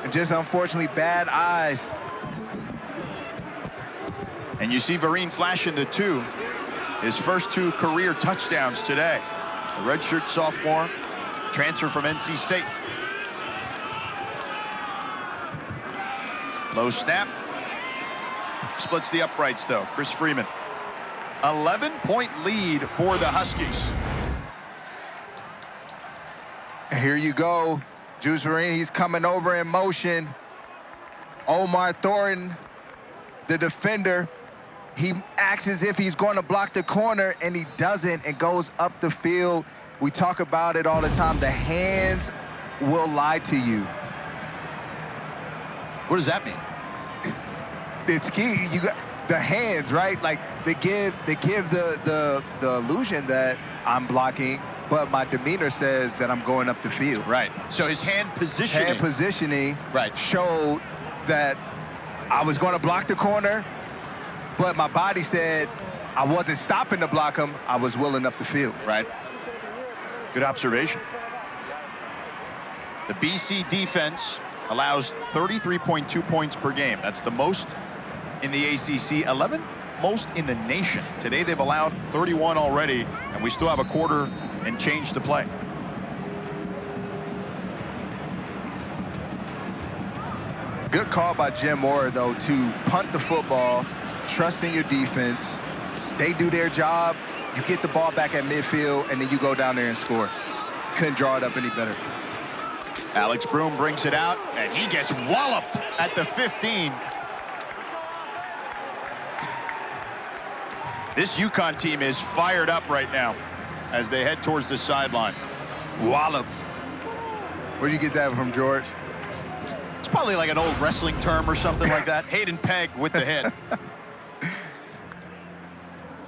And just unfortunately bad eyes. And you see Vereen flashing the 2. His first 2 career touchdowns today. A redshirt sophomore, transfer from NC State. Low snap. Splits the uprights though, Chris Freeman. 11-point lead for the Huskies. Here you go. Juice Vereen, he's coming over in motion. Omar Thornton, the defender, he acts as if he's going to block the corner, and he doesn't, and goes up the field. We talk about it all the time. The hands will lie to you. What does that mean? It's key. You got the hands, right? Like they give the illusion that I'm blocking, but my demeanor says that I'm going up the field. Right. So his hand positioning. Right. Showed that I was going to block the corner, but my body said I wasn't stopping to block him. I was willing up the field. Right. Good observation. The BC defense allows 33.2 points per game. That's the most in the ACC, 11th most in the nation. Today they've allowed 31 already, and we still have a quarter and change to play. Good call by Jim Moore, though, to punt the football, trust in your defense. They do their job. You get the ball back at midfield, and then you go down there and score. Couldn't draw it up any better. Alex Broom brings it out, and he gets walloped at the 15. This UConn team is fired up right now as they head towards the sideline. Walloped. Where'd you get that from, George? It's probably like an old wrestling term or something like that. Hayden Pegg with the hit.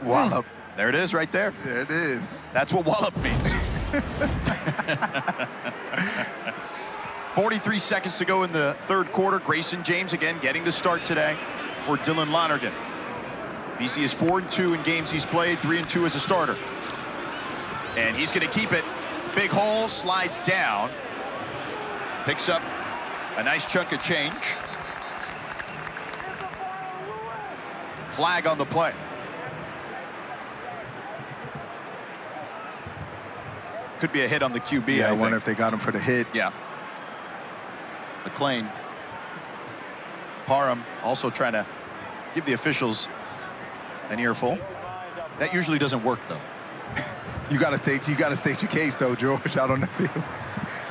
Wallop. There it is right there. There it is. That's what wallop means. .43 seconds to go in the third quarter. Grayson James again getting the start today for Dylan Lonergan. BC is 4-2 in games he's played, 3-2 as a starter. And he's going to keep it. Big hole, slides down. Picks up a nice chunk of change. Flag on the play. Could be a hit on the QB. Yeah, I wonder think. if they got him for the hit. Yeah. McLean. Parham also trying to give the officials an earful. That usually doesn't work, though. You got to state your case, though, George. I don't know.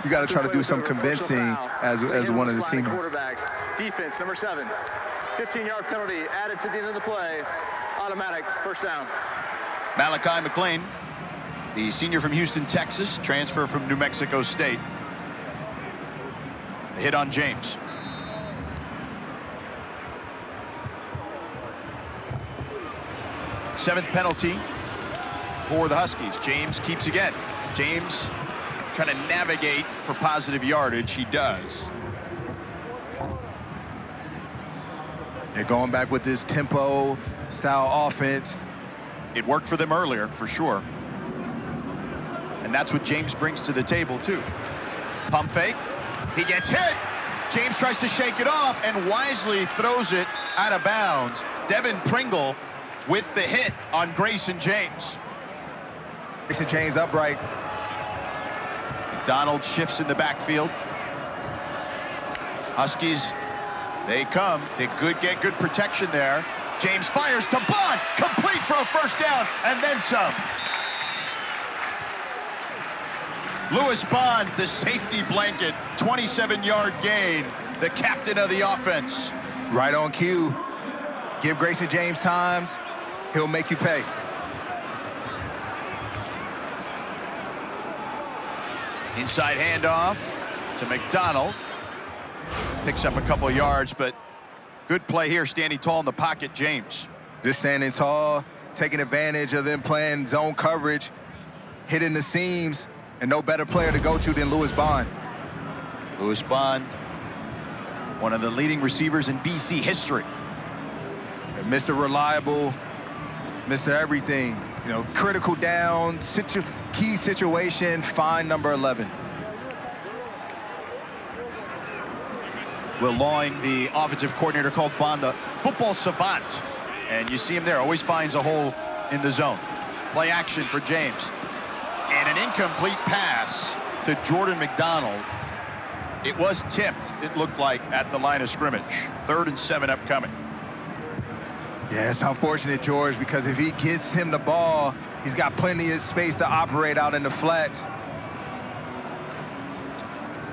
You got to try to do some convincing as one of the teammates. Quarterback, defense, number 7. 15-yard penalty added to the end of the play. Automatic first down. Malachi McLean, the senior from Houston, Texas, transfer from New Mexico State. The hit on James. Seventh penalty for the Huskies. James keeps again. James trying to navigate for positive yardage. He does. They're going back with this tempo style offense. It worked for them earlier, for sure. And that's what James brings to the table, too. Pump fake. He gets hit. James tries to shake it off and wisely throws it out of bounds. Devin Pringle with the hit on Grayson James. Grayson James upright. McDonald shifts in the backfield. Huskies, they come. They get good protection there. James fires to Bond, complete for a first down, and then some. Lewis Bond, the safety blanket, 27-yard gain, the captain of the offense. Right on cue. Give Grayson James times, he'll make you pay. Inside handoff to McDonald. Picks up a couple of yards, but good play here, standing tall in the pocket, James. Just standing tall, taking advantage of them playing zone coverage, hitting the seams, and no better player to go to than Lewis Bond. Lewis Bond, one of the leading receivers in BC history. And Mr. Reliable, Mr. Everything. You know, critical down, key situation, fine number 11. Will Lawing, the offensive coordinator, called Bond the football savant. And you see him there, always finds a hole in the zone. Play action for James. And an incomplete pass to Jordan McDonald. It was tipped, it looked like, at the line of scrimmage. 3rd and 7 upcoming. Yeah, it's unfortunate, George, because if he gets him the ball, he's got plenty of space to operate out in the flats.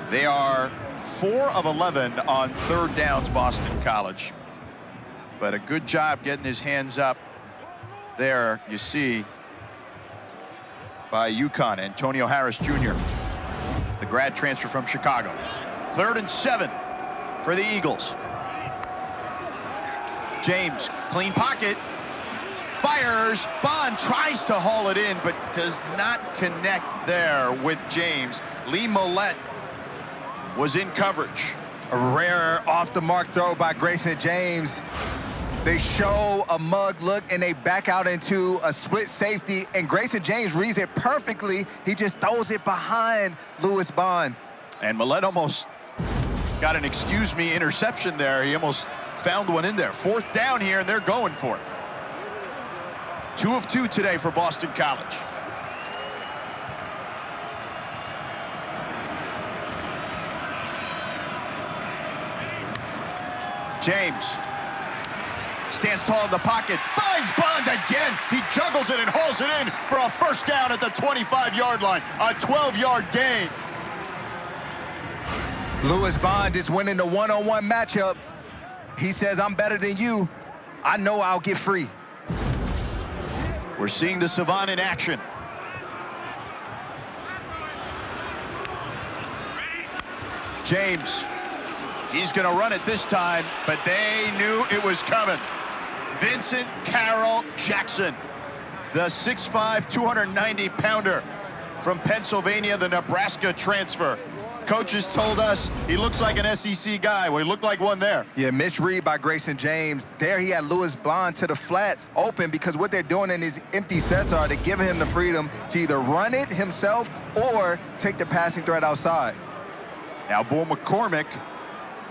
They are 4 of 11 on 3rd downs, Boston College. But a good job getting his hands up there, you see, by UConn, Antonio Harris Jr., the grad transfer from Chicago. 3rd and 7 for the Eagles. James, clean pocket, fires. Bond tries to haul it in, but does not connect there with James. Lee Millette was in coverage. A rare off-the-mark throw by Grayson James. They show a mug look, and they back out into a split safety, and Grayson James reads it perfectly. He just throws it behind Lewis Bond. And Millette almost got an excuse me interception there. He almost found one in there. 4th down here, and they're going for it. 2 of 2 today for Boston College. James stands tall in the pocket, finds Bond again. He juggles it and hauls it in for a first down at the 25-yard line. A 12-yard gain. Lewis Bond is winning the one-on-one matchup. He says, I'm better than you. I know I'll get free. We're seeing the savant in action. James, he's going to run it this time, but they knew it was coming. Vincent Carroll Jackson, the 6'5", 290-pounder, from Pennsylvania, the Nebraska transfer. Coaches told us he looks like an SEC guy. Well, he looked like one there. Yeah, misread by Grayson James. There he had Lewis Bond to the flat open, because what they're doing in these empty sets are they're giving him the freedom to either run it himself or take the passing threat outside. Now Bo McCormick,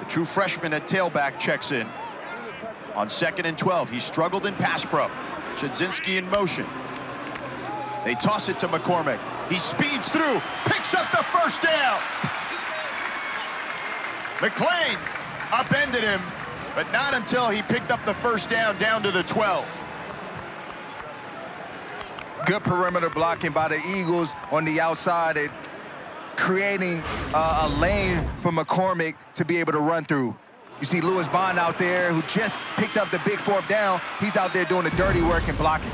the true freshman at tailback, checks in. On 2nd and 12, he struggled in pass pro. Chudzinski in motion. They toss it to McCormick. He speeds through, picks up the first down. McClain upended him, but not until he picked up the first down to the 12. Good perimeter blocking by the Eagles on the outside, creating a lane for McCormick to be able to run through. You see Lewis Bond out there, who just picked up the big 4th down. He's out there doing the dirty work and blocking.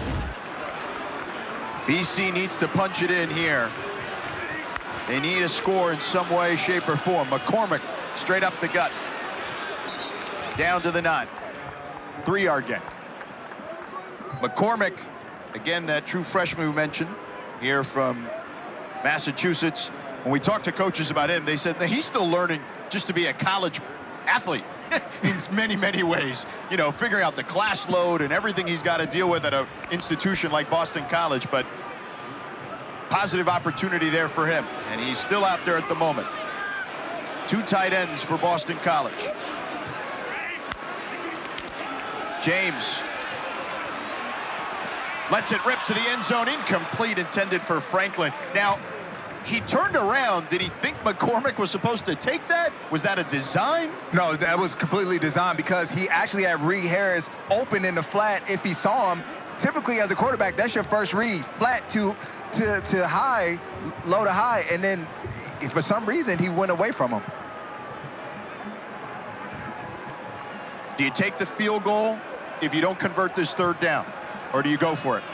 BC needs to punch it in here. They need a score in some way, shape, or form. McCormick straight up the gut. Down to the 9. 3-yard gain. McCormick, again, that true freshman we mentioned, here from Massachusetts. When we talked to coaches about him, they said that he's still learning just to be a college athlete in many, many ways. You know, figuring out the class load and everything he's got to deal with at an institution like Boston College. But positive opportunity there for him, and he's still out there at the moment. 2 tight ends for Boston College. James lets it rip to the end zone, incomplete, intended for Franklin. Now, he turned around. Did he think McCormick was supposed to take that? Was that a design? No, that was completely designed, because he actually had Reed Harris open in the flat if he saw him. Typically, as a quarterback, that's your first read, flat to high, low to high, and then for some reason he went away from him. Do you take the field goal if you don't convert this 3rd down, or do you go for it?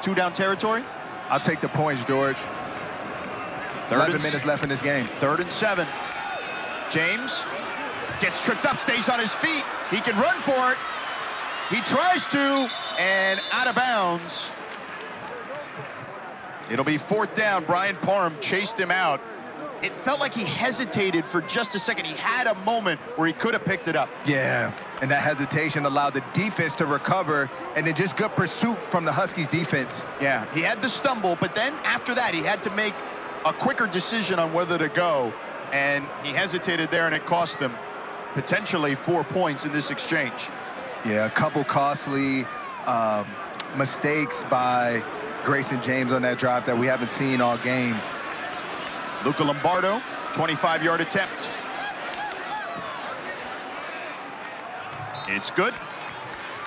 2-down territory? I'll take the points, George. 11 minutes left in this game. 3rd and 7. James gets tripped up, stays on his feet. He can run for it. He tries to, and out of bounds. It'll be 4th down. Brian Parham chased him out. It felt like he hesitated for just a second. He had a moment where he could have picked it up. Yeah, and that hesitation allowed the defense to recover, and then just good pursuit from the Huskies defense. Yeah, he had the stumble, but then after that, he had to make a quicker decision on whether to go, and he hesitated there, and it cost them potentially 4 points in this exchange. Yeah, a couple costly mistakes by Grayson James on that drive that we haven't seen all game. Luca Lombardo, 25-yard attempt. It's good,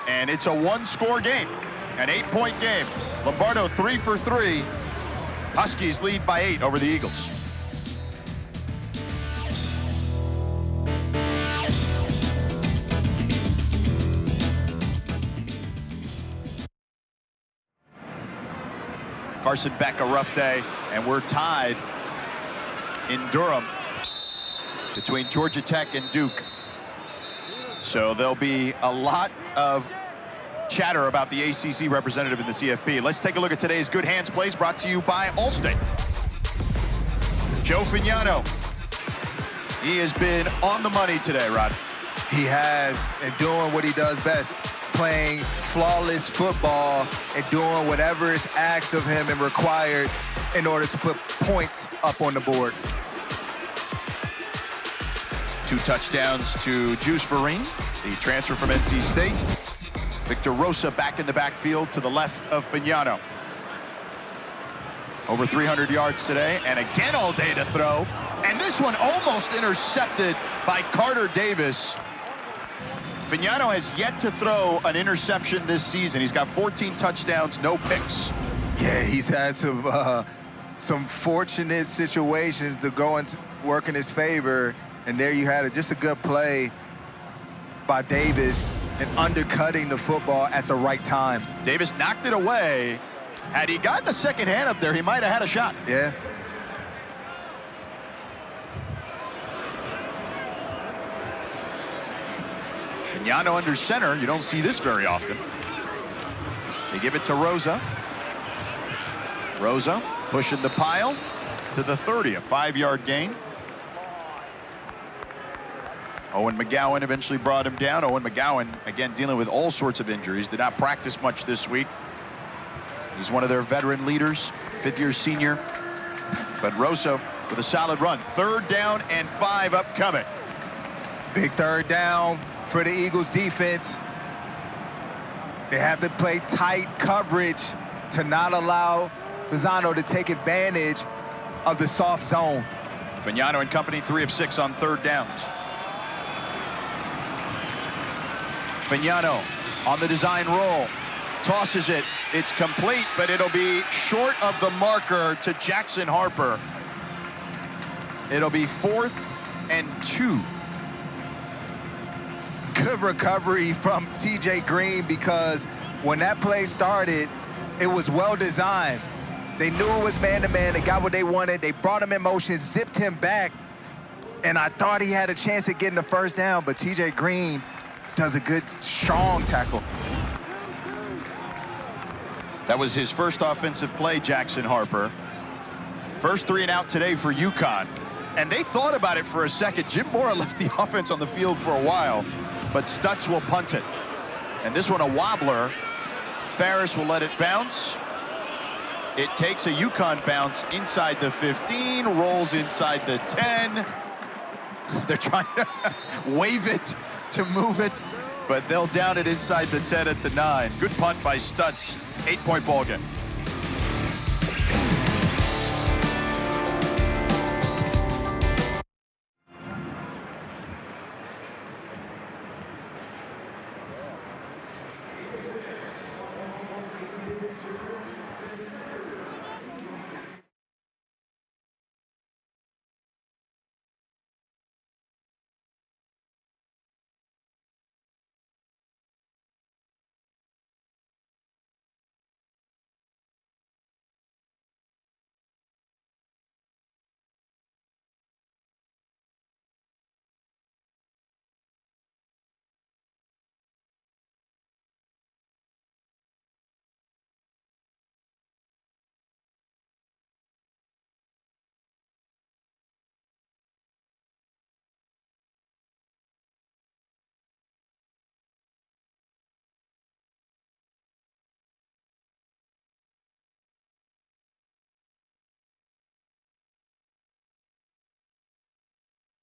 and it's a 1-score game, an 8-point game. Lombardo 3 for 3. Huskies lead by 8 over the Eagles. Carson Beck, a rough day, and we're tied in Durham between Georgia Tech and Duke. So there'll be a lot of chatter about the ACC representative in the CFP. Let's take a look at today's Good Hands plays, brought to you by Allstate. Joe Fignano. He has been on the money today, Rod. He has, and doing what he does best, playing flawless football and doing whatever is asked of him and required in order to put points up on the board. 2 touchdowns to Juice Vereen, the transfer from NC State. Victor Rosa back in the backfield to the left of Fignano. Over 300 yards today, and again all day to throw. And this one almost intercepted by Carter Davis. Fignano has yet to throw an interception this season. He's got 14 touchdowns, no picks. Yeah, he's had some fortunate situations to go and work in his favor. And there you had it, just a good play by Davis and undercutting the football at the right time. Davis knocked it away. Had he gotten a second hand up there, he might have had a shot. Yeah. Fignano under center. You don't see this very often. They give it to Rosa. Rosa Pushing the pile to the 30, a 5-yard gain. Owen McGowan eventually brought him down. Owen McGowan, again, dealing with all sorts of injuries. Did not practice much this week. He's one of their veteran leaders, 5th-year senior. But Rosso with a solid run. 3rd down and 5 upcoming. Big 3rd down for the Eagles defense. They have to play tight coverage to not allow Lozano to take advantage of the soft zone. Fagnano and company 3 of 6 on 3rd downs. Fagnano on the design roll. Tosses it. It's complete, but it'll be short of the marker to Jackson Harper. It'll be 4th and 2. Good recovery from TJ Green, because when that play started, it was well designed. They knew it was man-to-man. They got what they wanted. They brought him in motion, zipped him back, and I thought he had a chance at getting the 1st down, but TJ Green does a good, strong tackle. That was his first offensive play, Jackson Harper. First 3 and out today for UConn. And they thought about it for a second. Jim Mora left the offense on the field for a while, but Stutz will punt it. And this one a wobbler. Ferris will let it bounce. It takes a UConn bounce inside the 15, rolls inside the 10. They're trying to wave it to move it, but they'll down it inside the 10 at the 9. Good punt by Stutz. 8-point ball game.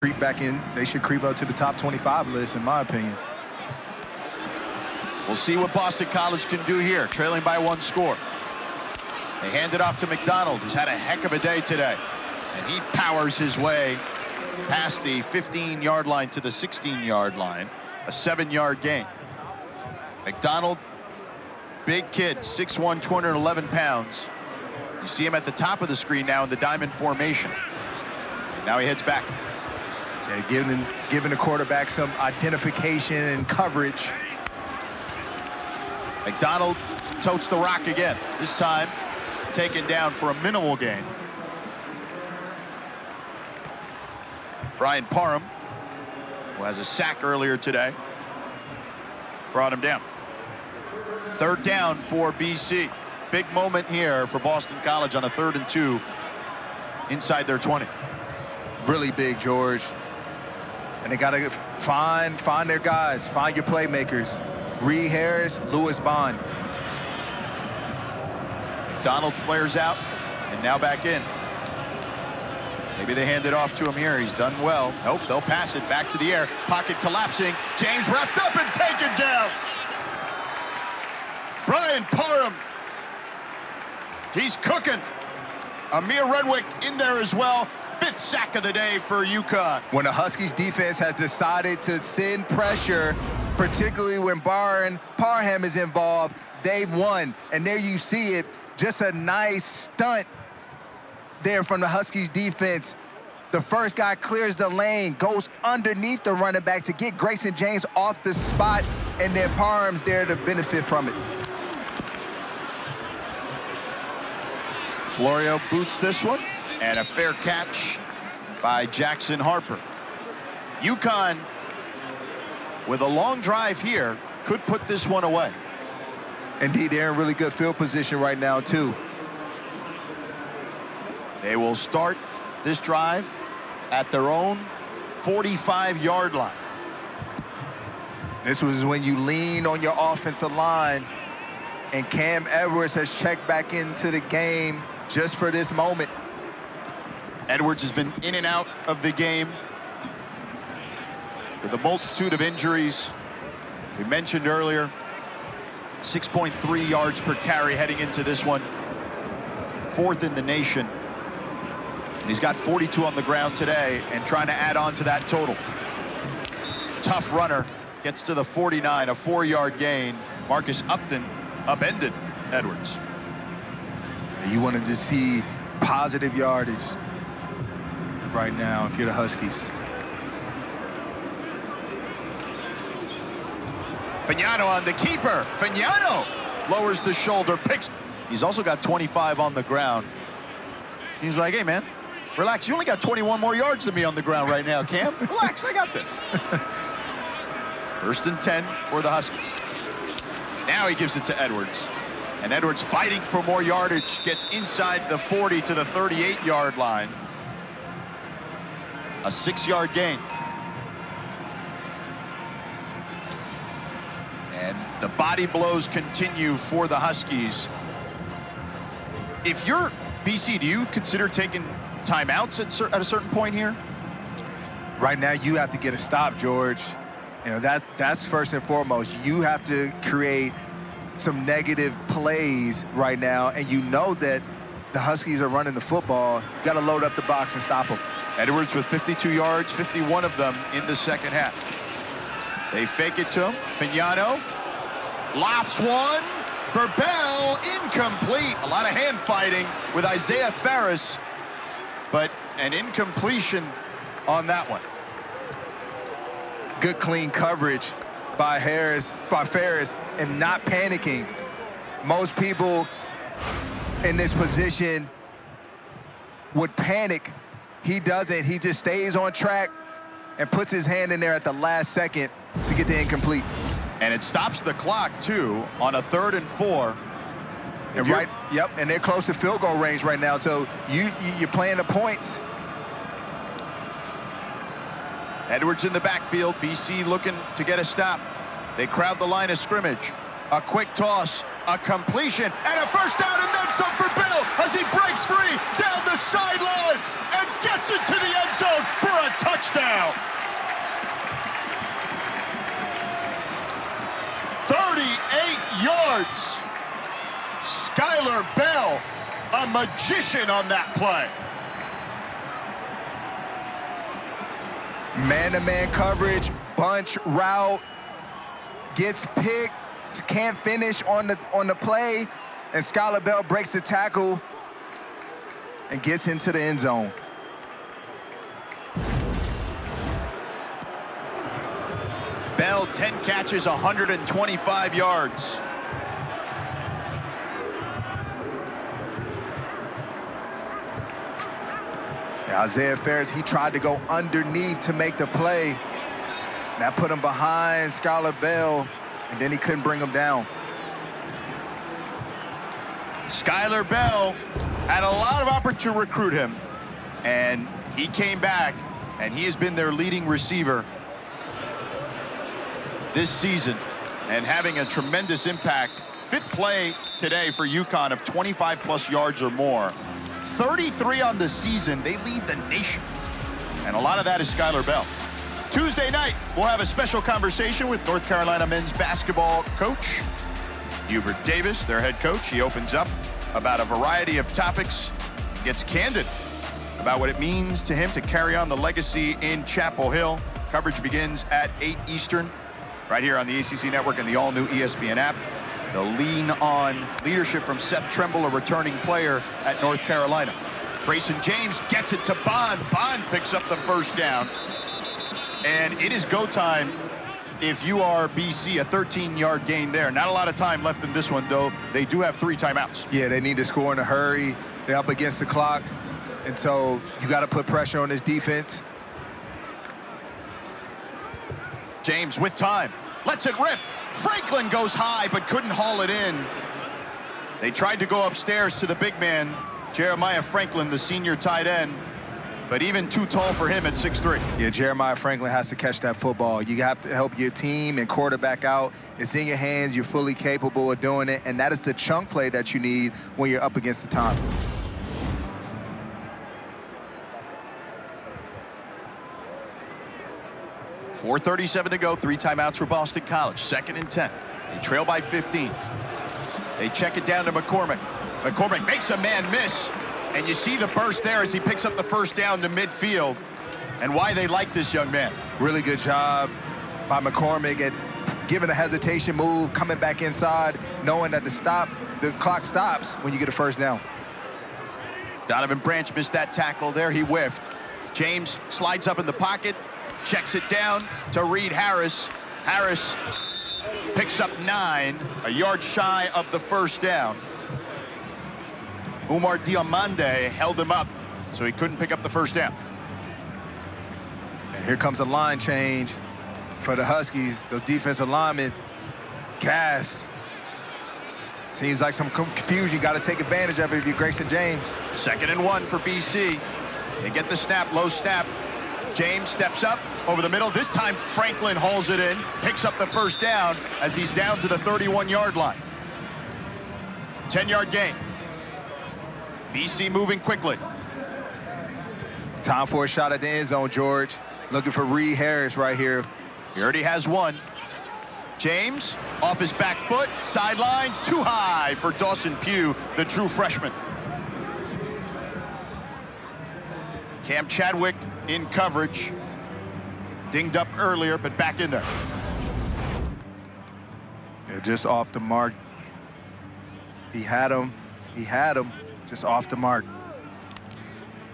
Creep back in. They should creep up to the top 25 list, in my opinion. We'll see what Boston College can do here, trailing by 1 score. They hand it off to McDonald, who's had a heck of a day today. And he powers his way past the 15-yard line to the 16-yard line, a 7-yard gain. McDonald, big kid, 6'1", 211 pounds. You see him at the top of the screen now in the diamond formation. And now he heads back. Yeah, giving the quarterback some identification and coverage. McDonald totes the rock again, this time taken down for a minimal gain. Brian Parham, who has a sack earlier today, brought him down. 3rd down for BC. Big moment here for Boston College on a 3rd and 2 inside their 20. Really big, George. And they got to find their guys, find your playmakers. Reed Harris, Lewis Bond. McDonald flares out and now back in. Maybe they hand it off to him here. He's done well. Nope, they'll pass it back to the air. Pocket collapsing. James wrapped up and taken down. Brian Parham. He's cooking. Amir Renwick in there as well. 5th sack of the day for UConn. When the Huskies defense has decided to send pressure, particularly when Parham is involved, they've won. And there you see it. Just a nice stunt there from the Huskies defense. The first guy clears the lane, goes underneath the running back to get Grayson James off the spot, and then Parham's there to benefit from it. Florio boots this one, and a fair catch by Jackson Harper. UConn, with a long drive here, could put this one away. Indeed, they're in really good field position right now, too. They will start this drive at their own 45-yard line. This was when you lean on your offensive line, and Cam Edwards has checked back into the game just for this moment. Edwards has been in and out of the game with a multitude of injuries. We mentioned earlier, 6.3 yards per carry heading into this one. 4th in the nation. And he's got 42 on the ground today and trying to add on to that total. Tough runner, gets to the 49, a 4-yard gain. Marcus Upton upended Edwards. You wanted to see positive yardage right now if you're the Huskies. Fagnano on the keeper. Fagnano lowers the shoulder, picks. He's also got 25 on the ground. He's like, hey, man, relax. You only got 21 more yards than me on the ground right now, Cam. Relax, I got this. 1st and 10 for the Huskies. Now he gives it to Edwards. And Edwards fighting for more yardage, gets inside the 40 to the 38-yard line. A 6-yard gain. And the body blows continue for the Huskies. If you're BC, do you consider taking timeouts at a certain point here? Right now, you have to get a stop, George. You know, that's first and foremost. You have to create some negative plays right now, and you know that the Huskies are running the football. You got to load up the box and stop them. Edwards with 52 yards, 51 of them in the second half. They fake it to him. Fagnano lofts one for Bell, incomplete. A lot of hand fighting with Isaiah Ferris, but an incompletion on that one. Good clean coverage by Ferris, and not panicking. Most people in this position would panic. He doesn't. He just stays on track and puts his hand in there at the last second to get the incomplete. And it stops the clock, too, on a 3rd and 4. And they're close to field goal range right now, so you're playing the points. Edwards in the backfield, BC looking to get a stop. They crowd the line of scrimmage. A quick toss, a completion, and a first down and then some for Bell as he breaks free down the sideline and gets it to the end zone for a touchdown. 38 yards. Skylar Bell, a magician on that play. Man-to-man coverage, bunch route, gets picked, can't finish on the play, and Skylar Bell breaks the tackle and gets into the end zone. Bell, 10 catches, 125 yards. Isaiah Ferris, he tried to go underneath to make the play. That put him behind Skylar Bell, and then he couldn't bring him down. Skylar Bell had a lot of opportunity to recruit him, and he came back, and he has been their leading receiver this season and having a tremendous impact. 5th play today for UConn of 25+ yards or more. 33 on the season. They lead the nation. And a lot of that is Skylar Bell. Tuesday night, we'll have a special conversation with North Carolina men's basketball coach, Hubert Davis, their head coach. He opens up about a variety of topics, gets candid about what it means to him to carry on the legacy in Chapel Hill. Coverage begins at 8 Eastern, right here on the ACC Network and the all-new ESPN app. They'll lean on leadership from Seth Trimble, a returning player at North Carolina. Grayson James gets it to Bond. Bond picks up the first down. And it is go time if you are BC, a 13-yard gain there. Not a lot of time left in this one, though. They do have 3 timeouts. Yeah, they need to score in a hurry. They're up against the clock. And so you got to put pressure on this defense. James with time. Lets it rip. Franklin goes high, but couldn't haul it in. They tried to go upstairs to the big man, Jeremiah Franklin, the senior tight end, but even too tall for him at 6'3". Yeah, Jeremiah Franklin has to catch that football. You have to help your team and quarterback out. It's in your hands. You're fully capable of doing it, and that is the chunk play that you need when you're up against the top. .437 to go, 3 timeouts for Boston College. 2nd and 10. They trail by 15. They check it down to McCormick. McCormick makes a man miss, and you see the burst there as he picks up the first down to midfield, and why they like this young man. Really good job by McCormick at giving a hesitation move, coming back inside, knowing that the clock stops when you get a first down. Donovan Branch missed that tackle there. He whiffed. James slides up in the pocket, checks it down to Reed Harris. Harris picks up 9, a yard shy of the first down. Umar Diamande held him up, so he couldn't pick up the first down. And here comes a line change for the Huskies. The defensive linemen, gas. Seems like some confusion. Got to take advantage of it if you're Grayson James. 2nd and 1 for BC. They get the snap, low snap. James steps up over the middle. This time Franklin hauls it in, picks up the first down as he's down to the 31-yard line. 10-yard gain. BC moving quickly. Time for a shot at the end zone, George. Looking for Reed Harris right here. He already has one. James off his back foot, sideline, too high for Dawson Pugh, the true freshman. Cam Chadwick in coverage. Dinged up earlier, but back in there. Yeah, just off the mark. He had him. He had him. Just off the mark.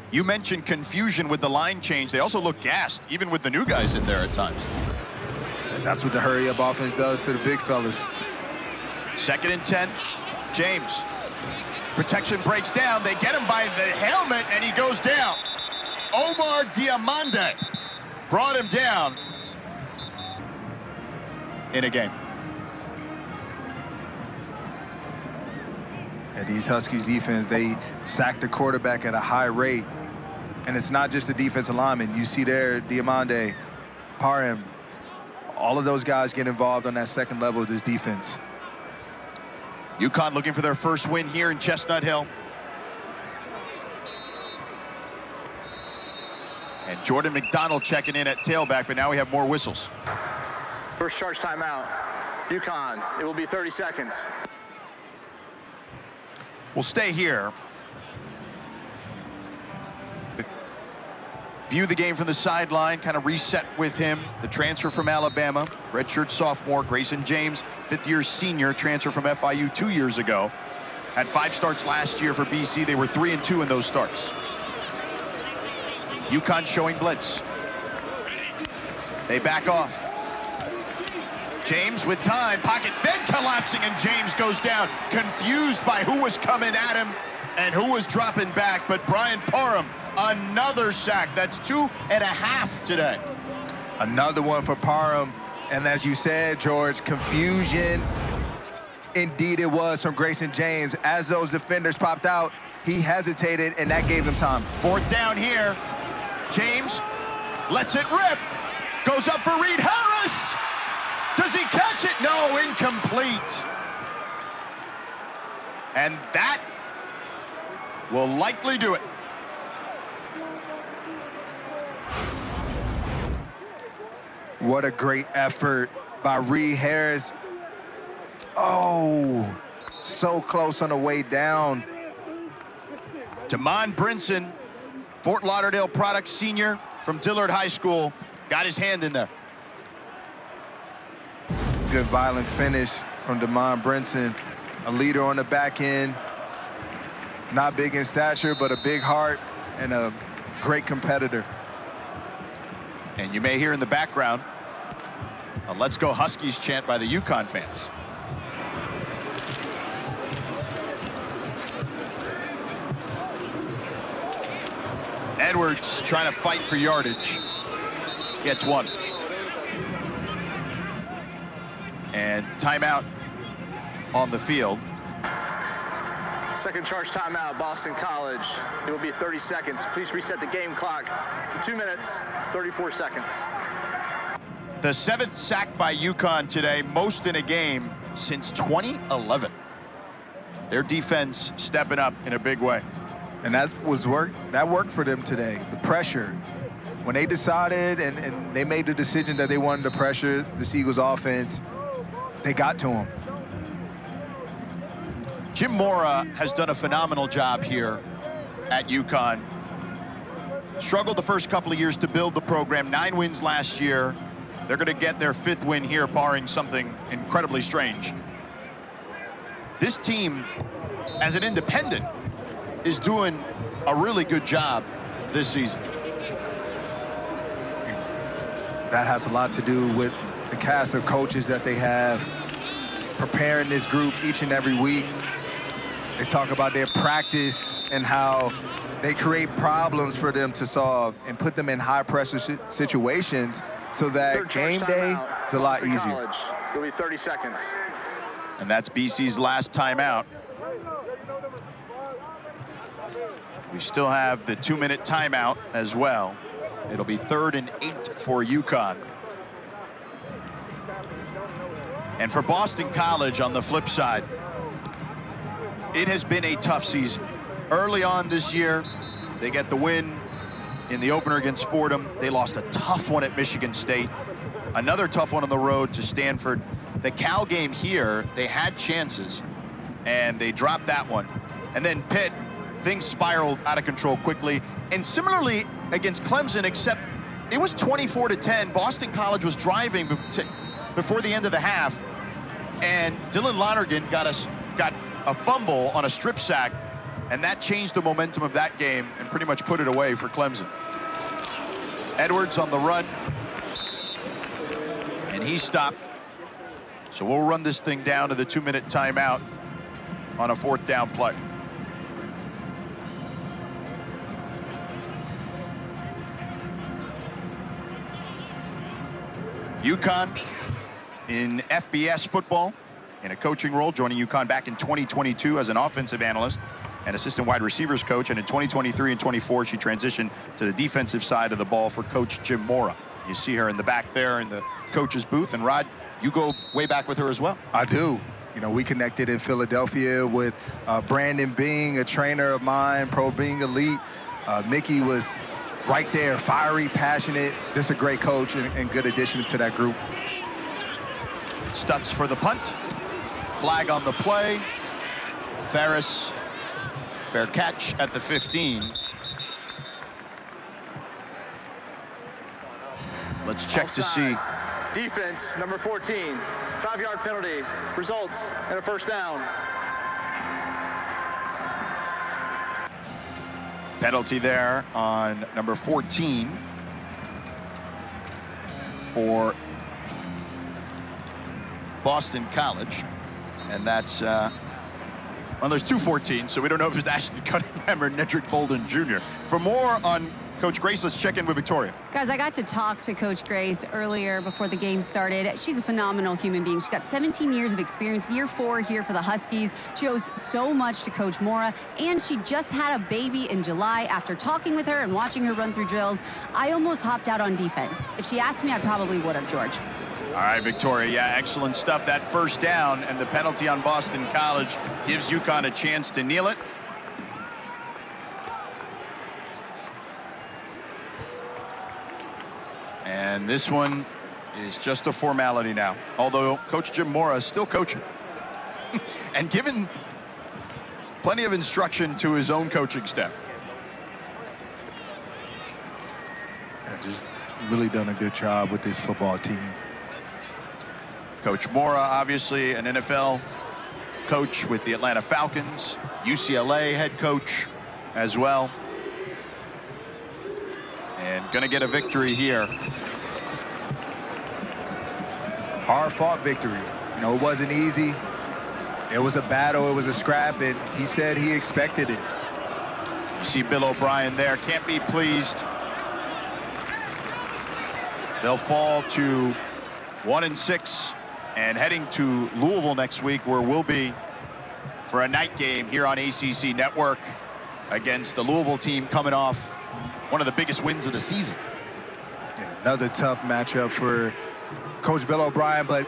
You mentioned confusion with the line change. They also look gassed, even with the new guys in there at times. And that's what the hurry-up offense does to the big fellas. 2nd and 10. James. Protection breaks down. They get him by the helmet, and he goes down. Omar Diamande brought him down in a game. And these Huskies defense, they sack the quarterback at a high rate. And it's not just the defensive lineman. You see there, Diamande, Parham, all of those guys get involved on that second level of this defense. UConn looking for their first win here in Chestnut Hill. And Jordan McDonald checking in at tailback, but now we have more whistles. First charge timeout. UConn, it will be 30 seconds. We'll stay here. View the game from the sideline, kind of reset with him. The transfer from Alabama, redshirt sophomore, Grayson James, 5th-year senior, transfer from FIU 2 years ago. Had 5 starts last year for BC. They were 3-2 in those starts. UConn showing blitz. They back off. James with time, pocket then collapsing, and James goes down, confused by who was coming at him and who was dropping back. But Brian Parham, another sack. That's 2.5 today. Another one for Parham. And as you said, George, confusion. Indeed it was from Grayson James. As those defenders popped out, he hesitated, and that gave them time. 4th down here. James lets it rip. Goes up for Reed Harris. Does he catch it? No, incomplete. And that will likely do it. What a great effort by Reed Harris. Oh, so close on the way down. Damon Brinson, Fort Lauderdale product senior from Dillard High School, got his hand in there. Good violent finish from Damon Brinson, a leader on the back end. Not big in stature, but a big heart and a great competitor. And you may hear in the background a "Let's Go Huskies" chant by the UConn fans. Edwards trying to fight for yardage. Gets one. And timeout on the field. Second charge timeout, Boston College. It will be 30 seconds. Please reset the game clock to 2 minutes, 34 seconds. The 7th sack by UConn today, most in a game since 2011. Their defense stepping up in a big way. And that worked for them today. The pressure. When they decided and they made the decision that they wanted to pressure the Eagles offense, they got to him. Jim Mora has done a phenomenal job here at UConn. Struggled the first couple of years to build the program. 9 wins last year. They're going to get their 5th win here, barring something incredibly strange. This team, as an independent, is doing a really good job this season. That has a lot to do with the cast of coaches that they have preparing this group each and every week. They talk about their practice and how they create problems for them to solve and put them in high-pressure situations so that game day is a lot easier. It'll be 30 seconds. And that's BC's last timeout. We still have the 2-minute timeout as well. It'll be 3rd and 8 for UConn. And for Boston College on the flip side, it has been a tough season. Early on this year, they get the win in the opener against Fordham. They lost a tough one at Michigan State. Another tough one on the road to Stanford. The Cal game here, they had chances, and they dropped that one. And then Pitt, things spiraled out of control quickly. And similarly against Clemson, except it was 24-10. Boston College was driving before the end of the half, and Dylan Lonergan got a fumble on a strip sack, and that changed the momentum of that game and pretty much put it away for Clemson. Edwards on the run, and he stopped. So we'll run this thing down to the 2-minute timeout on a 4th down play. UConn in FBS football in a coaching role, joining UConn back in 2022 as an offensive analyst and assistant wide receivers coach. And in 2023 and 24, she transitioned to the defensive side of the ball for Coach Jim Mora. You see her in the back there in the coach's booth. And Rod, you go way back with her as well. I do. You know, we connected in Philadelphia with Brandon Bing, a trainer of mine, Pro Bing Elite. Mickey was right there, fiery, passionate. Just a great coach and good addition to that group. Stutz for the punt. Flag on the play. Ferris, fair catch at the 15. Let's check to see. Defense, number 14. 5-yard penalty. Results in a 1st down. Penalty there on number 14 for Boston College. And that's, well, there's 2 14s, so we don't know if it's Ashton Cunningham or Nedrick Bolden Jr. For more on Coach Grace, let's check in with Victoria. Guys, I got to talk to Coach Grace earlier before the game started. She's a phenomenal human being. She's got 17 years of experience, year 4 here for the Huskies. She owes so much to Coach Mora, and she just had a baby in July. After talking with her and watching her run through drills, I almost hopped out on defense. If she asked me, I probably would have, George. All right, Victoria, yeah, excellent stuff. That 1st down and the penalty on Boston College gives UConn a chance to kneel it. And this one is just a formality now, although Coach Jim Mora is still coaching and given plenty of instruction to his own coaching staff. Just really done a good job with this football team. Coach Mora, obviously an NFL coach with the Atlanta Falcons, UCLA head coach as well. And gonna get a victory here. Hard-fought victory. You know, it wasn't easy. It was a battle, it was a scrap, and he said he expected it. You see Bill O'Brien there, can't be pleased. They'll fall to 1-6 and heading to Louisville next week, where we'll be for a night game here on ACC Network against the Louisville team coming off one of the biggest wins of the season. Another tough matchup for Coach Bill O'Brien, but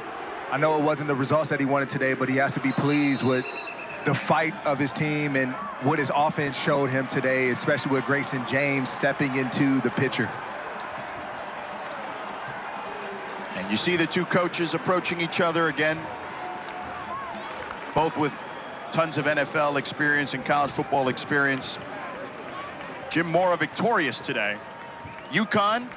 I know it wasn't the results that he wanted today, but he has to be pleased with the fight of his team and what his offense showed him today, especially with Grayson James stepping into the picture. And you see the two coaches approaching each other again, both with tons of NFL experience and college football experience. Jim Mora victorious today. UConn